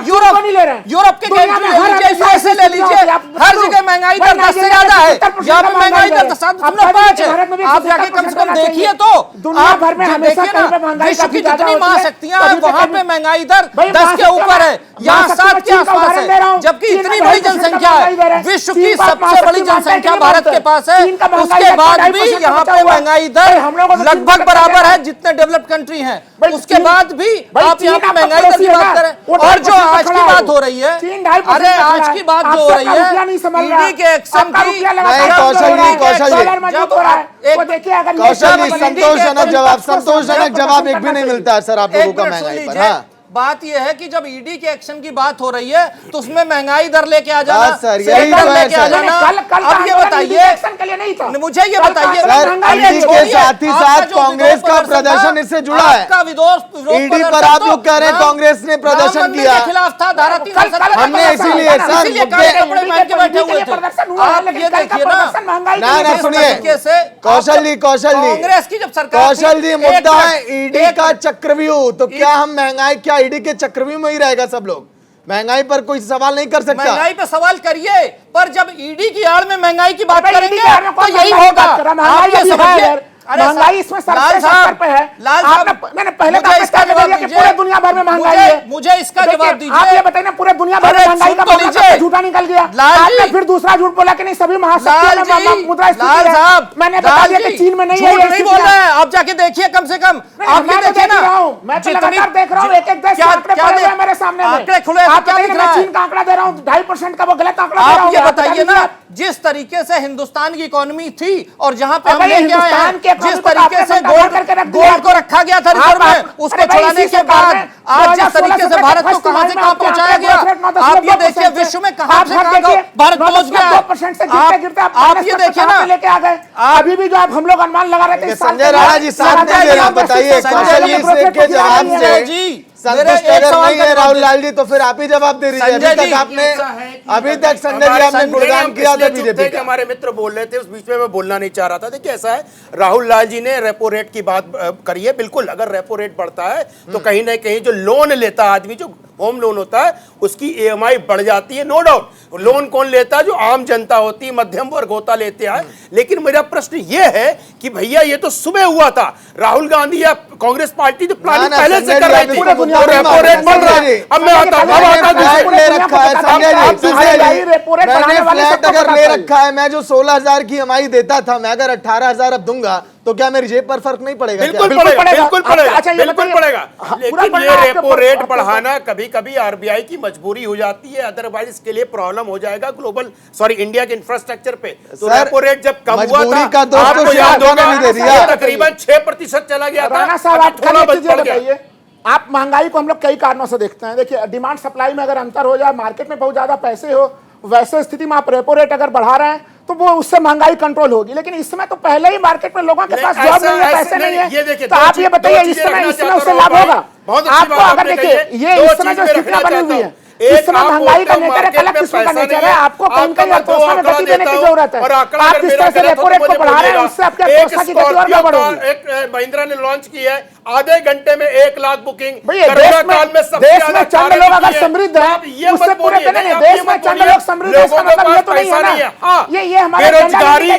यूरोप के कंट्री ले लीजिए, यूएसए ले लीजिए, हर जगह महंगाई दर 10 से ज्यादा है। यहाँ पे महंगाई दर 7.5 है। आप जाके कम से कम देखिए तो, आप देखिए ना विश्व की जितनी महाशक्तियां हैं वहां पे महंगाई दर 10 के ऊपर है, यहाँ 7 के आसपास है, जबकि इतनी बड़ी जनसंख्या है, विश्व की सबसे बड़ी जनसंख्या भारत के पास है, उसके बाद भी यहाँ पे महंगाई दर लगभग बराबर है जितने डेवलप्ड कंट्री हैं, उसके बाद भी आप यहाँ पे महंगाई दर की बात करें। और जो आज की बात हो रही है, अरे आज की बात जो हो रही है ईडी के एक्शन की, संतोषजनक जवाब एक भी नहीं मिलता है सर आप लोगों का महंगाई पर। हाँ बात यह है कि जब ईडी के एक्शन की बात हो रही है तो उसमें महंगाई दर लेके आ जाना, सर यही तो है सर। अब ये बताइए, मुझे ये बताइए ईडी के साथ ही साथ कांग्रेस का प्रदर्शन इससे जुड़ा है। ईडी पर आप लोग कह रहे हैं कांग्रेस ने प्रदर्शन किया, खिलाफ था, धारा 3 हमने इसीलिए सर कपड़े पहन के बैठे हुए थे। आप ये देखिए ना सुनिए कौशल जी कांग्रेस की जब सरकार, कौशल जी मुद्दा है ईडी का चक्रव्यूह, तो क्या हम महंगाई क्या ईडी के चक्रव्यूह में ही रहेगा सब लोग? महंगाई पर कोई सवाल नहीं कर सकता। महंगाई पे सवाल करिए, पर जब ईडी की आड़ में महंगाई की बात करेंगे तो यही होगा। आप ये समझिए, महंगाई इसमें सबसे स्तर पे है। मैंने पहले पूरे दुनिया भर में महंगाई है। मुझे इसका जवाब दीजिए। आप ये बताइए ना, पूरे दुनिया भर में महंगाई का झूठा निकल गया। आपने फिर दूसरा झूठ बोला कि नहीं सभी महाशक्तियों में मुद्रास्फीति है। मैंने बता दिया कि चीन में नहीं है। झूठ नहीं बोल रहे हैं, आप जाके देखिए कम से कम। आप ये देखिए ना, मैं तो लगातार देख रहा हूँ, एक देश के आंकड़े पड़े हुए हैं मेरे सामने। आंकड़े खुले, क्या दिख रहा है? चीन का आंकड़ा दे रहा हूँ 2.5% का, वो गलत आंकड़ा दे रहा हूँ। आप ये बताइए ना, जिस तरीके से हिंदुस्तान की इकोनॉमी थी और जहां पे हम लेके आए हैं, जिस तरीके से गोल्ड को रखा गया था रिजर्व में, उसको छुड़ाने के बाद आज जिस तरीके से भारत को कहां से कहां पहुंचाया गया, आप ये देखिए विश्व में कहां से कहां भारत पहुंच गया। आप ये देखिए ना, लेके आ गए। अभी भी जो आप हम लोग अनुमान लगा रहे थे, संजय राणा जी साथ में बताइए कौशल जी के जवाब से, संतुष्ट अगर नहीं है राहुल लाल जी तो फिर आप ही जवाब दे दीजिए। अभी तक संजय जी आपने गुणगान किया था बीजेपी का। हमारे मित्र बोल रहे थे, उस बीच में मैं बोलना नहीं चाह रहा था। देखिए ऐसा है, राहुल लाल जी ने रेपो रेट की बात करी है। बिल्कुल, अगर रेपो रेट बढ़ता है तो कहीं ना कहीं जो लोन लेता है आदमी, जो होम लोन होता है, उसकी EMI बढ़ जाती है, नो डाउट। लोन कौन लेता है? जो आम जनता होती है, मध्यम वर्ग होता लेते हैं। लेकिन मेरा प्रश्न यह है कि भैया ये तो सुबह हुआ था, राहुल गांधी या कांग्रेस पार्टी तो प्लानिंग पहले से कर रही थी, रेपो रेट बढ़ रहा है। अब मैं आता हूं, फ्लैट अगर ले रखा है, मैं जो 16,000 की EMI देता था, मैं अगर 18,000 अब दूंगा तो क्या मेरी जेब पर फर्क नहीं पड़ेगा? बिल्कुल पड़ेगा, बिल्कुल पड़ेगा, बिल्कुल पड़ेगा। लेकिन ये रेपो रेट बढ़ाना कभी कभी RBI की मजबूरी हो जाती है, अदरवाइज इसके लिए प्रॉब्लम हो जाएगा ग्लोबल, सॉरी इंडिया के इंफ्रास्ट्रक्चर पे। तो रेपो रेट जब कम हुआ था, आपको याद होगा, तकरीबन 6% चला गया था। राणा साहब, आप बताइए, आप महंगाई को हम लोग कई कारणों से देखते हैं। देखिए, डिमांड सप्लाई में अगर अंतर हो जाए, मार्केट में बहुत ज्यादा पैसे हो, वैसे स्थिति में आप रेपो रेट अगर बढ़ा रहे हैं तो वो उससे महंगाई कंट्रोल होगी। लेकिन इस समय तो पहले ही मार्केट में लोगों के पास जॉब नहीं है, पैसे नहीं है, तो आप ये बताइए इस समय उससे लाभ होगा आपको? अगर देखिए ये इस समय जो स्थितियां बनी हुई है, इस समय महंगाई का नेचर एक अलग किस्म का नेचर है। आपको कहीं कहीं अर्थव्यवस्था में गति देने की जरूरत है। आप जिस तरह से रेपो रेट को बढ़ा रहे हैं, उससे आपकी अर्थव्यवस्था की गति और गड़बड़ होगी। एक महिंद्रा ने लॉन्च की है, आधे घंटे में 1 लाख बुकिंग। देश में चंद लोग अगर समृद्ध हैं, उससे पूरे करेंगे। देश में चंद लोग समृद्ध है, इसका मतलब ये तो नहीं है ना, ये हमारे बेरोजगारी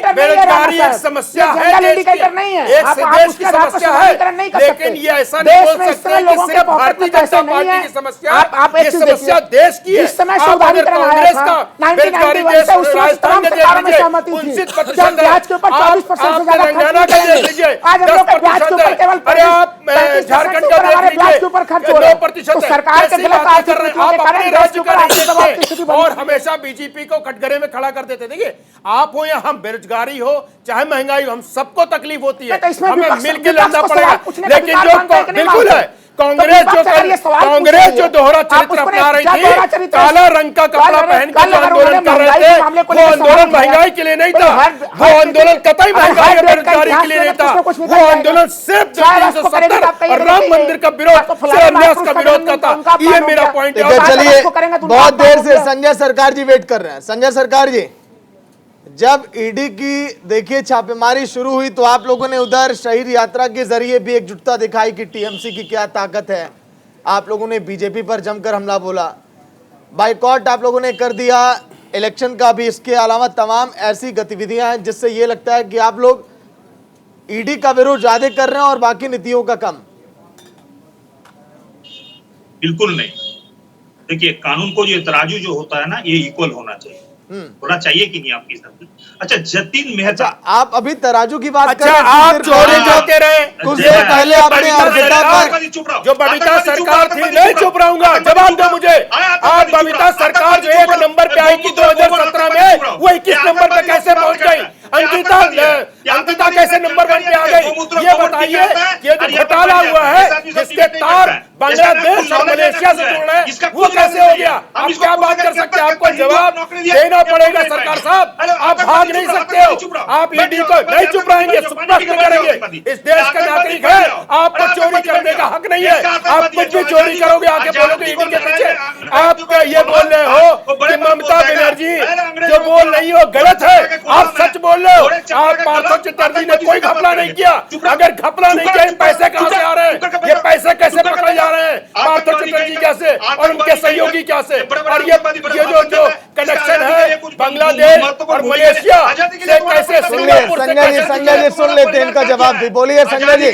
एक समस्या है, इंडिकेटर नहीं है, एक देश की समस्या है। नहीं कर लेकिन ये ऐसा नहीं बोल सकते कि सिर्फ भारतीय जनता पार्टी की समस्या है, ये समस्या देश की है। इस समय से उदारीकरण आया था 1991 से, उस समय तमाम सरकारों में सहमति थी, जब ब्याज के ऊपर 24% से ज्यादा खर्च नहीं करेंगे। आज हम लोग के ब्याज के ऊपर केवल 35% ऊपर हमारे ब्याज के ऊपर खर्च हो रहा है। तो सरकार के गलत आर्थिक नीतियों के कारण ब्याज के ऊपर आर्थिक दबाव की स्थिति बनी। और हमेशा बीजेपी को कटघरे में खड़ा कर देते। देखिए, आप हो या हम, बेरोजगारी हो चाहे महंगाई हो, हम सबको तकलीफ होती है, हमें मिलकर लड़ना पड़ेगा। लेकिन जो बिल्कुल है, कांग्रेस जो दोहरा चरित्र अपना रही थी, काला रंग का कपड़ा पहन कर आंदोलन कर रहे थे, वो आंदोलन महंगाई के लिए नहीं था, वो आंदोलन कतई महंगाई और बेरोजगारी के लिए नहीं था, वो आंदोलन सिर्फ 370 और राम मंदिर का विरोध, शिलान्यास का विरोध का था। ये मेरा पॉइंट है। चलिए, बहुत देर से संजय सरकार जी वेट कर रहे हैं। संजय सरकार जी, जब ईडी की देखिए छापेमारी शुरू हुई तो आप लोगों ने उधर शहीद यात्रा के जरिए भी एकजुटता दिखाई कि टीएमसी की क्या ताकत है। आप लोगों ने बीजेपी पर जमकर हमला बोला, बाइकॉट आप लोगों ने कर दिया इलेक्शन का भी। इसके अलावा तमाम ऐसी गतिविधियां हैं जिससे ये लगता है कि आप लोग ईडी का विरोध ज्यादा कर रहे हैं और बाकी नीतियों का कम। बिल्कुल नहीं। देखिए, कानून को जो तराजू जो होता है ना, ये इक्वल होना चाहिए, होना चाहिए कि नहीं आपकी हिसाब से? अच्छा, जतिन मेहता, आप अभी तराजू की बात कर रहे हैं, आप चोरी करते रहे। कुछ देर पहले आपने जो बबीता सरकार थी, नहीं चुप रहूंगा, जवाब दो मुझे। आप बबीता सरकार जो 1 नंबर पे आई थी 2017 में, वो 21 नंबर पे कैसे पहुंच गई? अंकिता कैसे नंबर 1 पे आ गई? ये बताइए। ये जो घोटाला हुआ है, जिसके तार बांग्लादेश और मलेशिया से जुड़ रहे हैं, वो कैसे हो गया? आप क्या बात कर सकते हैं? आपको जवाब देना पड़ेगा सरकार साहब, आप भाग नहीं सकते हो। आप ईडी को नहीं चुप रहेंगे, स्पष्ट करेंगे। इस देश का नागरिक है, आपको चोरी करने का हक नहीं है। आप कुछ भी चोरी करोगे, आके बोलोगे ईडी के पीछे। आप ये बोल रहे हो कि ममता बनर्जी जो बोल रही हो गलत है, आप सच बोल रहे हो। आप पार्थो चटर्जी ने कोई घपला नहीं किया। अगर घपला नहीं किया, पैसे कहां से आ रहे हैं? ये पैसे कैसे पकड़े जा रहे हैं? पार्थो चटर्जी कैसे और उनके सहयोगी कैसे? और ये जो कनेक्शन है बांग्लादेश और मलेशिया से कैसे? संजय जी सुन लेते हैं इनका जवाब भी। बोलिए संजय जी,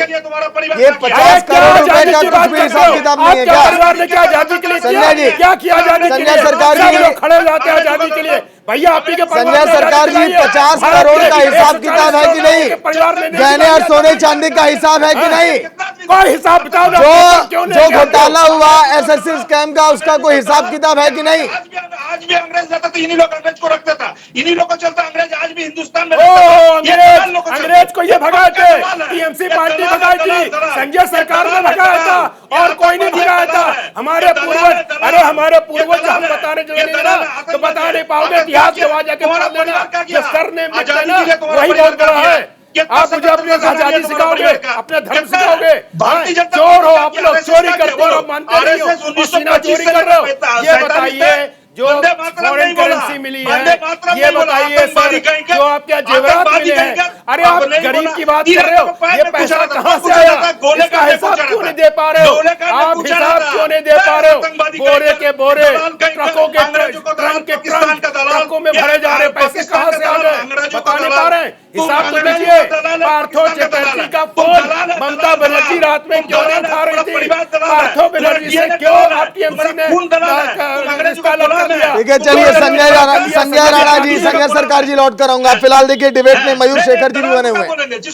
ये 50 करोड़ रुपए का कुछ भी हिसाब किताब नहीं है क्या? संजय जी, क्या किया आजादी के लिए? संजय सरकार जी खड़े जाते हैं आजादी के लिए। भैया आप ही के संजय सरकार जी 50 करोड़ का हिसाब किताब है कि नहीं? गहने और सोने चांदी का हिसाब है कि नहीं? कोई हिसाब किताब जो घोटाला हुआ एसएससी स्कैम का, उसका कोई हिसाब किताब है कि नहीं? आज भी अंग्रेज रहता था, इन्हीं लोग अंग्रेज को रखता था, इन्हीं लोग को चलता अंग्रेज आज भी हिंदुस्तान में। अंग्रेज को ये भगाए थे, टीएमसी पार्टी भगाई थी, संजय सरकार ने भगाया था, और कोई नहीं भगाया था। हमारे पूर्वज, अरे हमारे पूर्वज हम बताने जो ना तो बता नहीं पाओगे। इतिहास के वहां जाके पढ़ लेना, जो सर ने वही बहुत बड़ा है। आप मुझे अपनी आजादी सिखाओगे, अपना धर्म सिखाओगे? चोर हो आप लोग, चोरी करते हो, मानते नहीं हो, और सीना चोरी कर रहे हो। ये बताइए जो फॉरेन करेंसी मिली है, ये बताइए सर, जो आपके जेवरात मिले हैं, अरे आप गरीब की बात कर रहे हो, ये पैसा कहां से आया? इसका हिसाब क्यों नहीं दे पा रहे हो? आप हिसाब क्यों नहीं दे पा रहे हो? बोरे के बोरे, ट्रकों के ट्रक ट्रकों में भरे जा रहे पैसे कहां से आ रहे? बता नहीं पा रहे। हिसाब तो देखिए। पार्थो चटर्जी का फोन ममता बनर्जी रात में क्यों नहीं उठा रही थी? पार्थो बनर्जी से क्यों आपकी एमसी ने रिश्ता लगा दिया? ठीक है, चलिए संजय राणा जी, संजय सरकार जी लौट कर आऊंगा। फिलहाल देखिए डिबेट में मयूर शेखर जी भी बने हुए हैं।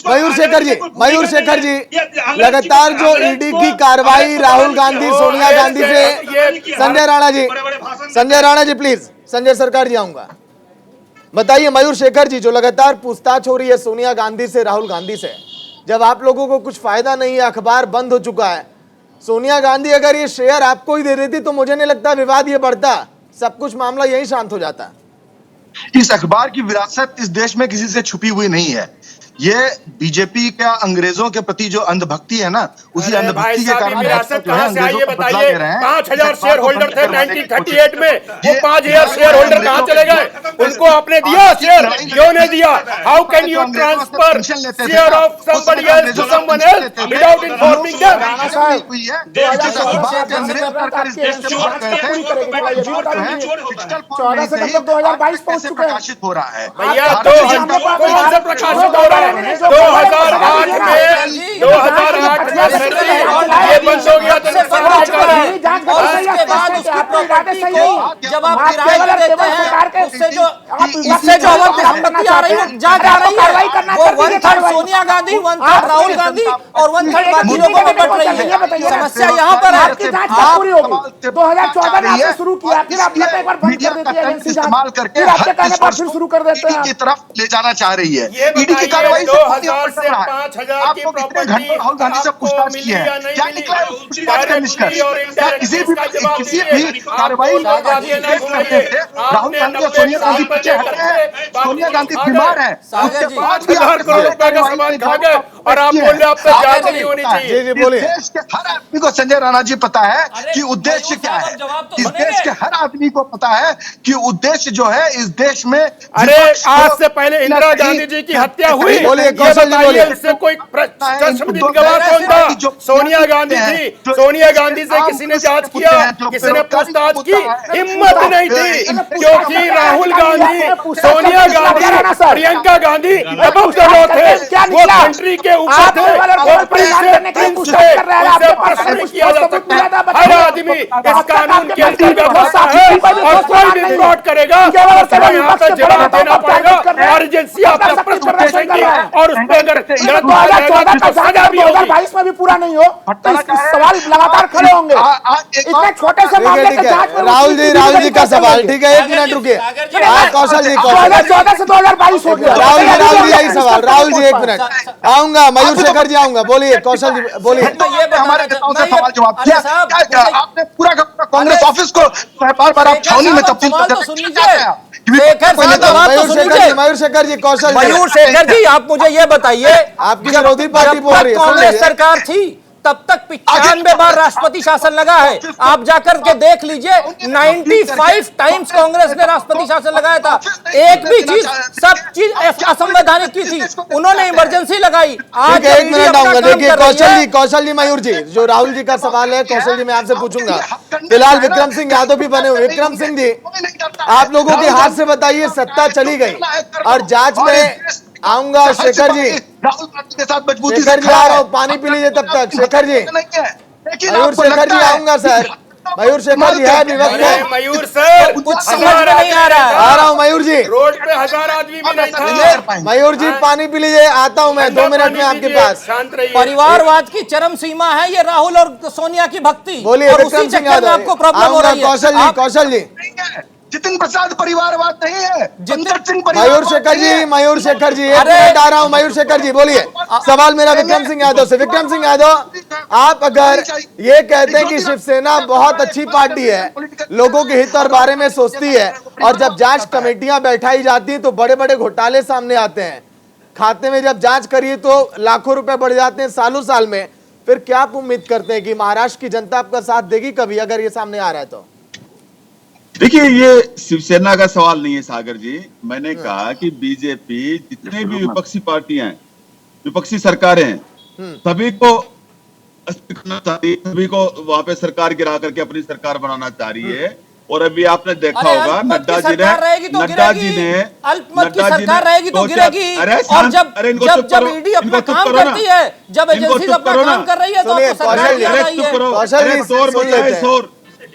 मयूर शेखर जी लगातार जो ईडी की कार्रवाई राहुल गांधी, सोनिया गांधी से, संजय राणा जी प्लीज, संजय सरकार जी आऊंगा। बताइए मयूर शेखर जी, जो लगातार पूछताछ हो रही है सोनिया गांधी से, राहुल गांधी से, जब आप लोगों को कुछ फायदा नहीं है, अखबार बंद हो चुका है, सोनिया गांधी अगर ये शेयर आपको ही दे देती तो मुझे नहीं लगता विवाद ये बढ़ता, सब कुछ मामला यही शांत हो जाता। इस अखबार की विरासत इस देश में किसी से छुपी हुई नहीं है। ये बीजेपी का अंग्रेजों के प्रति जो अंधभक्ति है ना, उसी अंधभक्ति के कारण कहां से आई ये बताइए। 5000 शेयर होल्डर थे 1938 में, वो 5000 शेयर होल्डर कहां चले गए? उनको आपने दिया शेयर, क्यों नहीं दिया? How can you transfer share of somebody else to someone else without informing them? प्रकाशित हो रहा है भैया। कौन सा प्रकाशित हो रहा है? 2008 में ये बंद हो गया तो जब आप किराए देते हैं, उससे जो संपत्ति आ रही है वो 1/3 सोनिया गांधी, 1/3 राहुल गांधी और 1/3 बाकी लोगों को बट रही है। समस्या यहाँ पर है। आपकी जांच कब पूरी होगी? 2014 में आपने शुरू किया, फिर आपने एक बार बंद कर देती है एजेंसी जांच, फिर आपके कहने पर फिर शुरू कर देते हैं। की तरफ ले जाना चाह रही है। ईडी की कार्रवाई से 2000 से 5000 की प्रॉपर्टी राहुल गांधी से पूछताछ की है, क्या निकला है पूछताछ का निष्कर्ष? क्या किसी भी कार्रवाई राहुल गांधी और सोनिया गांधी पीछे हटे हैं? सोनिया गांधी बीमार है, उसके बाद भी 1000 करोड़ रुपए का सामान खा गए और आप बोल रहे आपसे जांच नहीं होनी चाहिए। जी बोलिए। देश के हर आदमी को संजय राणा जी पता है कि उद्देश्य क्या है। इस देश के हर आदमी को पता है कि उद्देश्य जो है इस देश में, अरे आज से पहले इंदिरा गांधी जी की हत्या हुई, बोलिए कौशल जी बोलिए। उससे कोई गवाह कौन था? सोनिया गांधी थी। सोनिया गांधी से किसी ने जांच किया, किसी ने पूछताछ की? हिम्मत नहीं थी, क्योंकि Rahul Gandhi, Sonia Gandhi, Priyanka Gandhi above the law थे, वो कंट्री के ऊपर थे, वो प्रिंस थे, उनसे प्रश्न नहीं किया जा सकता। हर आदमी इस कानून के अंतर्गत आता है और कोई भी फ्रॉड करेगा तो यहाँ पे जवाब देना पड़ेगा और एजेंसी अपना प्रश्न पूछेंगी और उसमें अगर गलत पाया जाएगा तो सजा भी होगी। 2022 में भी पूरा नहीं हो तो सवाल लगातार खड़े होंगे। इतने छोटे से मामले के जांच में राहुल जी का सवाल, ठीक है, 1 मिनट रुकिए। कौशल जी, 2014 से 2022 हो गया। राहुल जी यही सवाल। राहुल जी 1 मिनट आऊंगा, मयूर शेखर जी आऊंगा। बोलिए कौशल जी बोलिए। हमारे नेताओं से सवाल जवाब किया, आपने पूरा कांग्रेस ऑफिस को बार आप छावनी में तब्दील कर मयूर शेखर जी, कौशल मयूर शेखर जी, आप मुझे ये बताइए, आपकी विरोधी पार्टी बोल रही है, कांग्रेस सरकार थी तब तक 95 बार राष्ट्रपति शासन लगा है। आप जाकर के देख लीजिए, 95 टाइम्स कांग्रेस ने राष्ट्रपति शासन लगाया था। एक भी चीज, सब चीज असंवैधानिक की थी, उन्होंने इमरजेंसी लगाई। आज 1 मिनट आऊंगा। देखिए कौशल जी, मयूर जी, जो राहुल जी का सवाल है कौशल जी मैं आपसे पूछूंगा। फिलहाल विक्रम सिंह यादव भी बने हुए। विक्रम सिंह जी, आप लोगों के हाथ से बताइए, सत्ता चली गई और जांच में आऊंगा। शेखर जी, राहुल गांधी के साथ मजबूती शेखर जी आ रहा हूँ, पानी पी लीजिए तब तक। शेखर जी, मयूर शेखर जी आऊंगा सर। मयूर शेखर जी है विवक्त में। मयूर सर कुछ समझ में नहीं आ रहा है। आ रहा हूँ मयूर जी। रोड पे 1000 आदमी भी नहीं था। मयूर जी पानी पी लीजिए, आता हूँ मैं 2 मिनट में आपके पास। शांत रहिए। परिवारवाद की चरम सीमा है ये राहुल और सोनिया की भक्ति। बोलिए और विक्रम उसी सिंह चक्कर में यादव। आपको प्रॉब्लम हो रही है। कौशल जी जितिन प्रसाद परिवारवाद नहीं है, पंकज सिंह मयूर शेखर जी, मयूर शेखर जी 1 मिनट आ रहा हूँ। मयूर शेखर जी बोलिए। सवाल मेरा विक्रम सिंह यादव से। विक्रम सिंह यादव, आप अगर ये कहते हैं कि शिवसेना बहुत अच्छी पार्टी है, लोगों के हित और बारे में सोचती है, और जब जांच कमेटियां बैठाई जाती हैं तो बड़े बड़े घोटाले सामने आते हैं, खाते में जब जांच करिए तो लाखों रुपए बढ़ जाते हैं सालों साल में। फिर क्या आप उम्मीद करते हैं कि महाराष्ट्र की जनता आपका साथ देगी कभी, अगर ये सामने आ रहा है तो? देखिए, ये शिवसेना का सवाल नहीं है सागर जी। मैंने कहा कि बीजेपी जितने भी विपक्षी पार्टियां हैं, विपक्षी सरकारें हैं, सभी को करना चाहती है, सभी को वहां पे सरकार गिरा करके अपनी सरकार बनाना चाह रही है। और अभी आपने देखा होगा नड्डा जी ने अल्पमत की सरकार रहेगी तो गिरेगी। और जब ईडी अपना काम करती है, जब एजेंसी अपना काम कर रही है तो आपको सरकार गिरा रही है।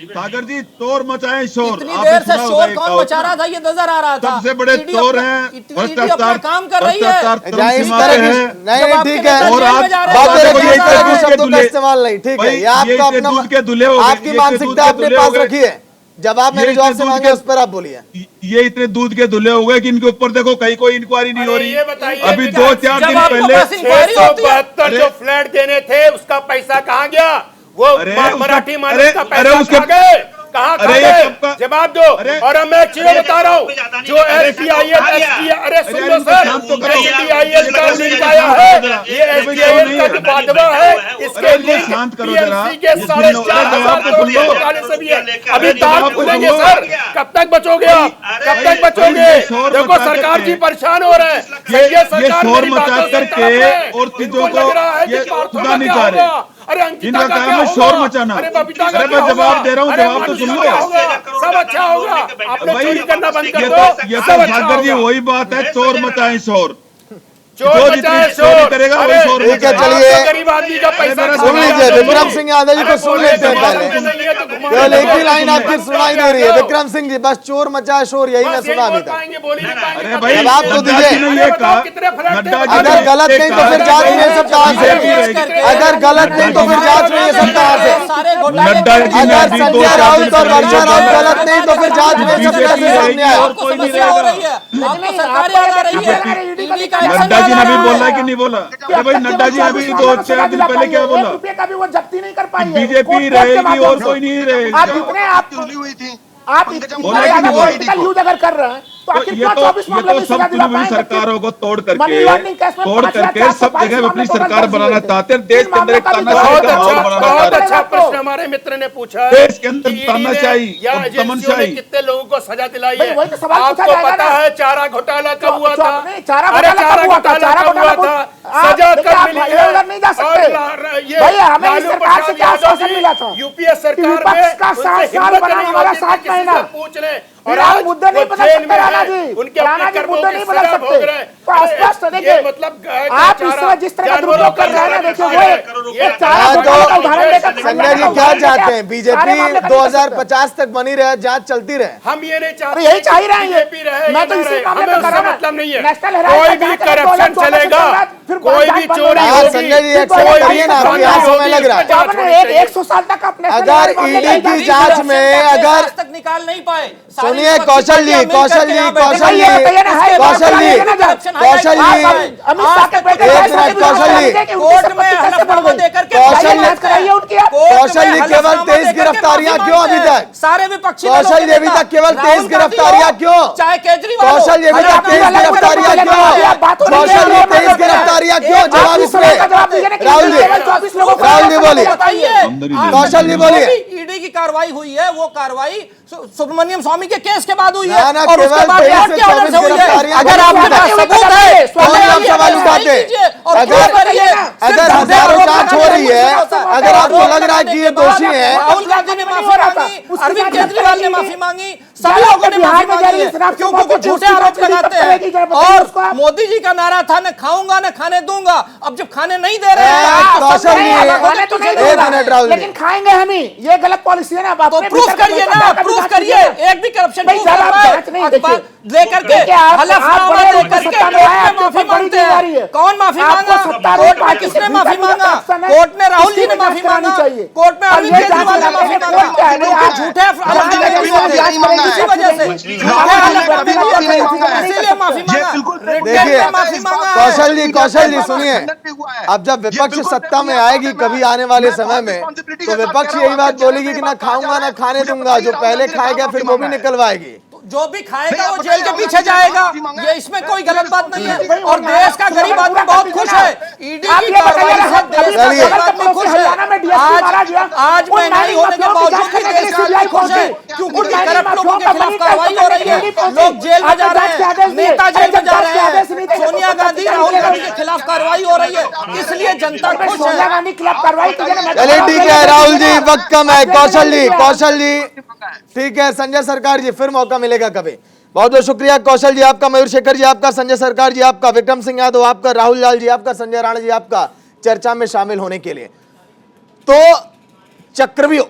सागर जी, चोर मचाए शोर। इतनी देर से शोर कौन मचा रहा था ये नजर आ रहा था। सबसे बड़े चोर हैं, भ्रष्टाचार काम कर रही है। नहीं ठीक है, और आप शब्दों का इस्तेमाल नहीं, ठीक है, ये आपका अपना आपकी मानसिकता अपने पास रखिए। जवाब मेरे जवाब से मांगे उस पर आप बोलिए। ये इतने दूध के धुले हो गए कि इनके ऊपर देखो कहीं कोई इंक्वायरी नहीं हो रही। अभी 2-4 दिन पहले 672 जो फ्लैट देने थे उसका पैसा कहाँ गया? वो मराठी मालिक का पैसा कहाँ गए? कहाँ गए? जवाब दो। और मैं एक चीज बता रहा हूँ, जो SDIL, अरे सुन लो सर, SDIL का लिंक आया है, ये SDIL का जो बांधवा है, इसके लिंक PMC के 4,500 करोड़ घोटाले से भी है। अभी दांत खुलेंगे सर, कब तक बचोगे आप? कब तक बचोगे? देखो सरकार जी परेशान हो रहे हैं। ये सरकार मेरी बातों से और चीजों को ये खुदा नहीं चाह रहे। अरे इनका काम है शोर मचाना। अरे मैं जवाब दे रहा हूँ, जवाब तो सुन लो। सब अच्छा होगा, आपने चोरी करना बंद कर दो। ये तो सागर जी वही बात है, चोर मचाए शोर। चोर मचाए शोर करेगा वही शोर। ठीक है, चलिए गरीब आदमी का पैसा सुन लीजिए। विक्रम सिंह यादव जी को सुन लेते हैं पहले, केवल एक ही लाइन आपकी सुनाई दे रही है। विक्रम सिंह जी, बस चोर मचाए शोर, यही मैं सुना अभी तक। अरे भाई, जवाब तो दीजिए। अगर गलत नहीं तो फिर जांच में ये सब कहाँ से? अगर गलत नहीं तो फिर जांच में ये सब कहाँ से? अगर संजय राउत और वर्षा राउत गलत नहीं तो फिर जांच में ये सब कैसे सामने आया? नड्डा जी ने अभी बोला है कि नहीं बोला? अरे भाई, नड्डा जी अभी 2-4 दिन पहले क्या बोला? रुपये का भी वो जब्ती नहीं कर पाई। बीजेपी रहेगी और कोई नहीं रहेगा। आप इतने आप पॉलिटिकल यूज अगर कर रहे हैं तो आखिर क्यों 24 मामले में सजा दिला पाएंगे? सरकारों को तोड़ करके सब जगह अपनी सरकार बनाना चाहते हैं। देश के अंदर एक तानाशाही का माहौल बनाना बहुत चाहते अच्छा प्रश्न हमारे मित्र ने पूछा है। देश के अंदर तानाशाही और दमनशाही। कितने लोगों को सजा दिलाई है? वही तो सवाल पूछा आपको जाएगा पता ना। है चारा घोटाला कब हुआ था? चारा अरे घोटाला कब हुआ था? चारा घोटाला कब हुआ था? सजा कब मिली है? उधर नहीं जा सकते भैया। हमें इस सरकार से क्या आश्वासन मिला था? यूपीए सरकार में विपक्ष का 7 साल बनाने वाला 7 महीना पूछ ले। और आप मुद्दे नहीं बदल सकते राणा जी, राणा जी मुद्दे नहीं बदल सकते। तो स्पष्ट देखिए, मतलब आप इस समय जिस तरह का दुरुपयोग कर रहे हैं ना, देखिए वो एक चारा घोटाला का उदाहरण लेकर संजय जी क्या चाहते हैं? बीजेपी 2050 तक बनी रहे, जांच चलती रहे? हम ये नहीं चाहते, यही चाह ही रहे हैं। मैं तो इसी मामले में कर रहा हूं। मतलब नहीं है नेशनल कोई भी करप्शन चलेगा, कोई भी चोरी होगी। संजय जी एक्सेप्ट करिए ना, आपके यहाँ समय लग रहा है। 100 साल तक अपने अगर ईडी की जांच में अगर तक निकाल नहीं पाए। सुनिए कौशल जी, अमित शाह के बेटे कोर्ट में हलफनामा देकर के कौशल जी केवल 23 गिरफ्तारियां क्यों अभी तक? सारे विपक्षी कौशल जी अभी तक केवल 23 गिरफ्तारियां क्यों? चाहे केजरीवाल कौशल जी अभी तक 23 गिरफ्तारियां क्यों? कौशल जी 23 गिरफ्तारियां क्यों? जवाब इसमें राहुल जी बोलिए। कौशल जी बोलिए। ईडी की कार्रवाई हुई है, वो कार्रवाई सुब्रमण्यम स्वामी के केस के बाद हुई है ना, और उसके बाद कोर्ट के ऑर्डर से हुई है। अगर आपके पास सबूत है तो सवाल उठाते। अगर हजारों जांच हो रही है, अगर आपको लग रहा है कि ये दोषी है, राहुल गांधी ने माफी मांगी, अरविंद केजरीवाल ने माफी मांगी, सभी लोगों ने माफी मांगी है, क्योंकि वो झूठे आरोप लगाते हैं। और मोदी जी का नारा था न खाऊंगा न खाने दूंगा। अब जब खाने नहीं दे रहे हैं कौशल जी एक मिनट राहुल, लेकिन खाएंगे हम ही। ये गलत पॉलिसी है ना। तो प्रूफ करिए ना, प्रूफ करिए। एक भी करप्शन लेकर के हलफनामा देकर के माफी मांगते हैं। कौन माफी मांगा? कोर्ट में किसने माफी मांगा? कोर्ट ने राहुल जी ने माफी मांगा, कोर्ट में अरविंद केजरीवाल ने माफी मांगा। झूठे इसी वजह से इसीलिए माफी मांगा, माफी मांगा। कौशल जी सुनिए, अब जब विपक्ष सत्ता में आएगी कभी आने वाले समय में, तो विपक्ष यही बात बोलेगी कि ना खाऊंगा ना खाने दूंगा। जो पहले खाएगा फिर वो भी निकलवाएगी। जो भी खाएगा वो जेल के पीछे जाएगा, ये इसमें कोई गलत बात नहीं है। और देश का गरीब आदमी बहुत खुश है, ईडी की कार्रवाई से देश का गरीब आदमी खुश है। आज महंगाई होने के बावजूद भी देश का आदमी खुश है, क्योंकि करप्ट लोगों के खिलाफ कार्रवाई हो रही है, लोग जेल में जा रहे हैं, नेता जेल में जा रहे हैं, सोनिया गांधी राहुल गांधी के खिलाफ कार्रवाई हो रही है, इसलिए जनता खुश है। चलिए ठीक है राहुल जी, वक्त कम है। कौशल जी ठीक है। संजय सरकार जी, फिर मौका मिलेगा कभी। बहुत बहुत शुक्रिया कौशल जी आपका, मयूर शेखर जी आपका, संजय सरकार जी आपका, विक्रम सिंह यादव आपका, राहुल लाल जी आपका, संजय राणा जी आपका चर्चा में शामिल होने के लिए। तो चक्रव्यूह,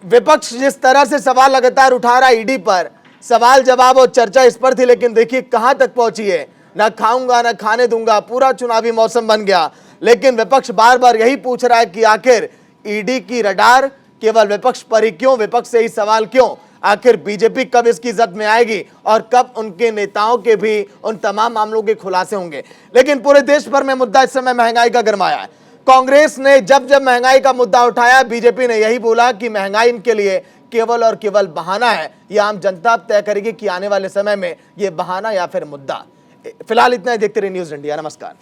विपक्ष जिस तरह से सवाल लगातार उठा रहा ईडी पर, सवाल जवाब और चर्चा इस पर थी, लेकिन देखिए कहां तक पहुंची है। ना खाऊंगा ना खाने दूंगा, पूरा चुनावी मौसम बन गया। लेकिन विपक्ष बार बार यही पूछ रहा है कि आखिर ईडी की रडार केवल विपक्ष पर ही क्यों, विपक्ष से ही सवाल क्यों? आखिर बीजेपी कब इसकी जद में आएगी और कब उनके नेताओं के भी उन तमाम मामलों के खुलासे होंगे? लेकिन पूरे देश भर में मुद्दा इस समय महंगाई का गरमाया है। कांग्रेस ने जब जब महंगाई का मुद्दा उठाया, बीजेपी ने यही बोला कि महंगाई इनके लिए केवल और केवल बहाना है। यह आम जनता तय करेगी कि आने वाले समय में यह बहाना या फिर मुद्दा। फिलहाल इतना ही, देखते रहिए न्यूज़ इंडिया। नमस्कार।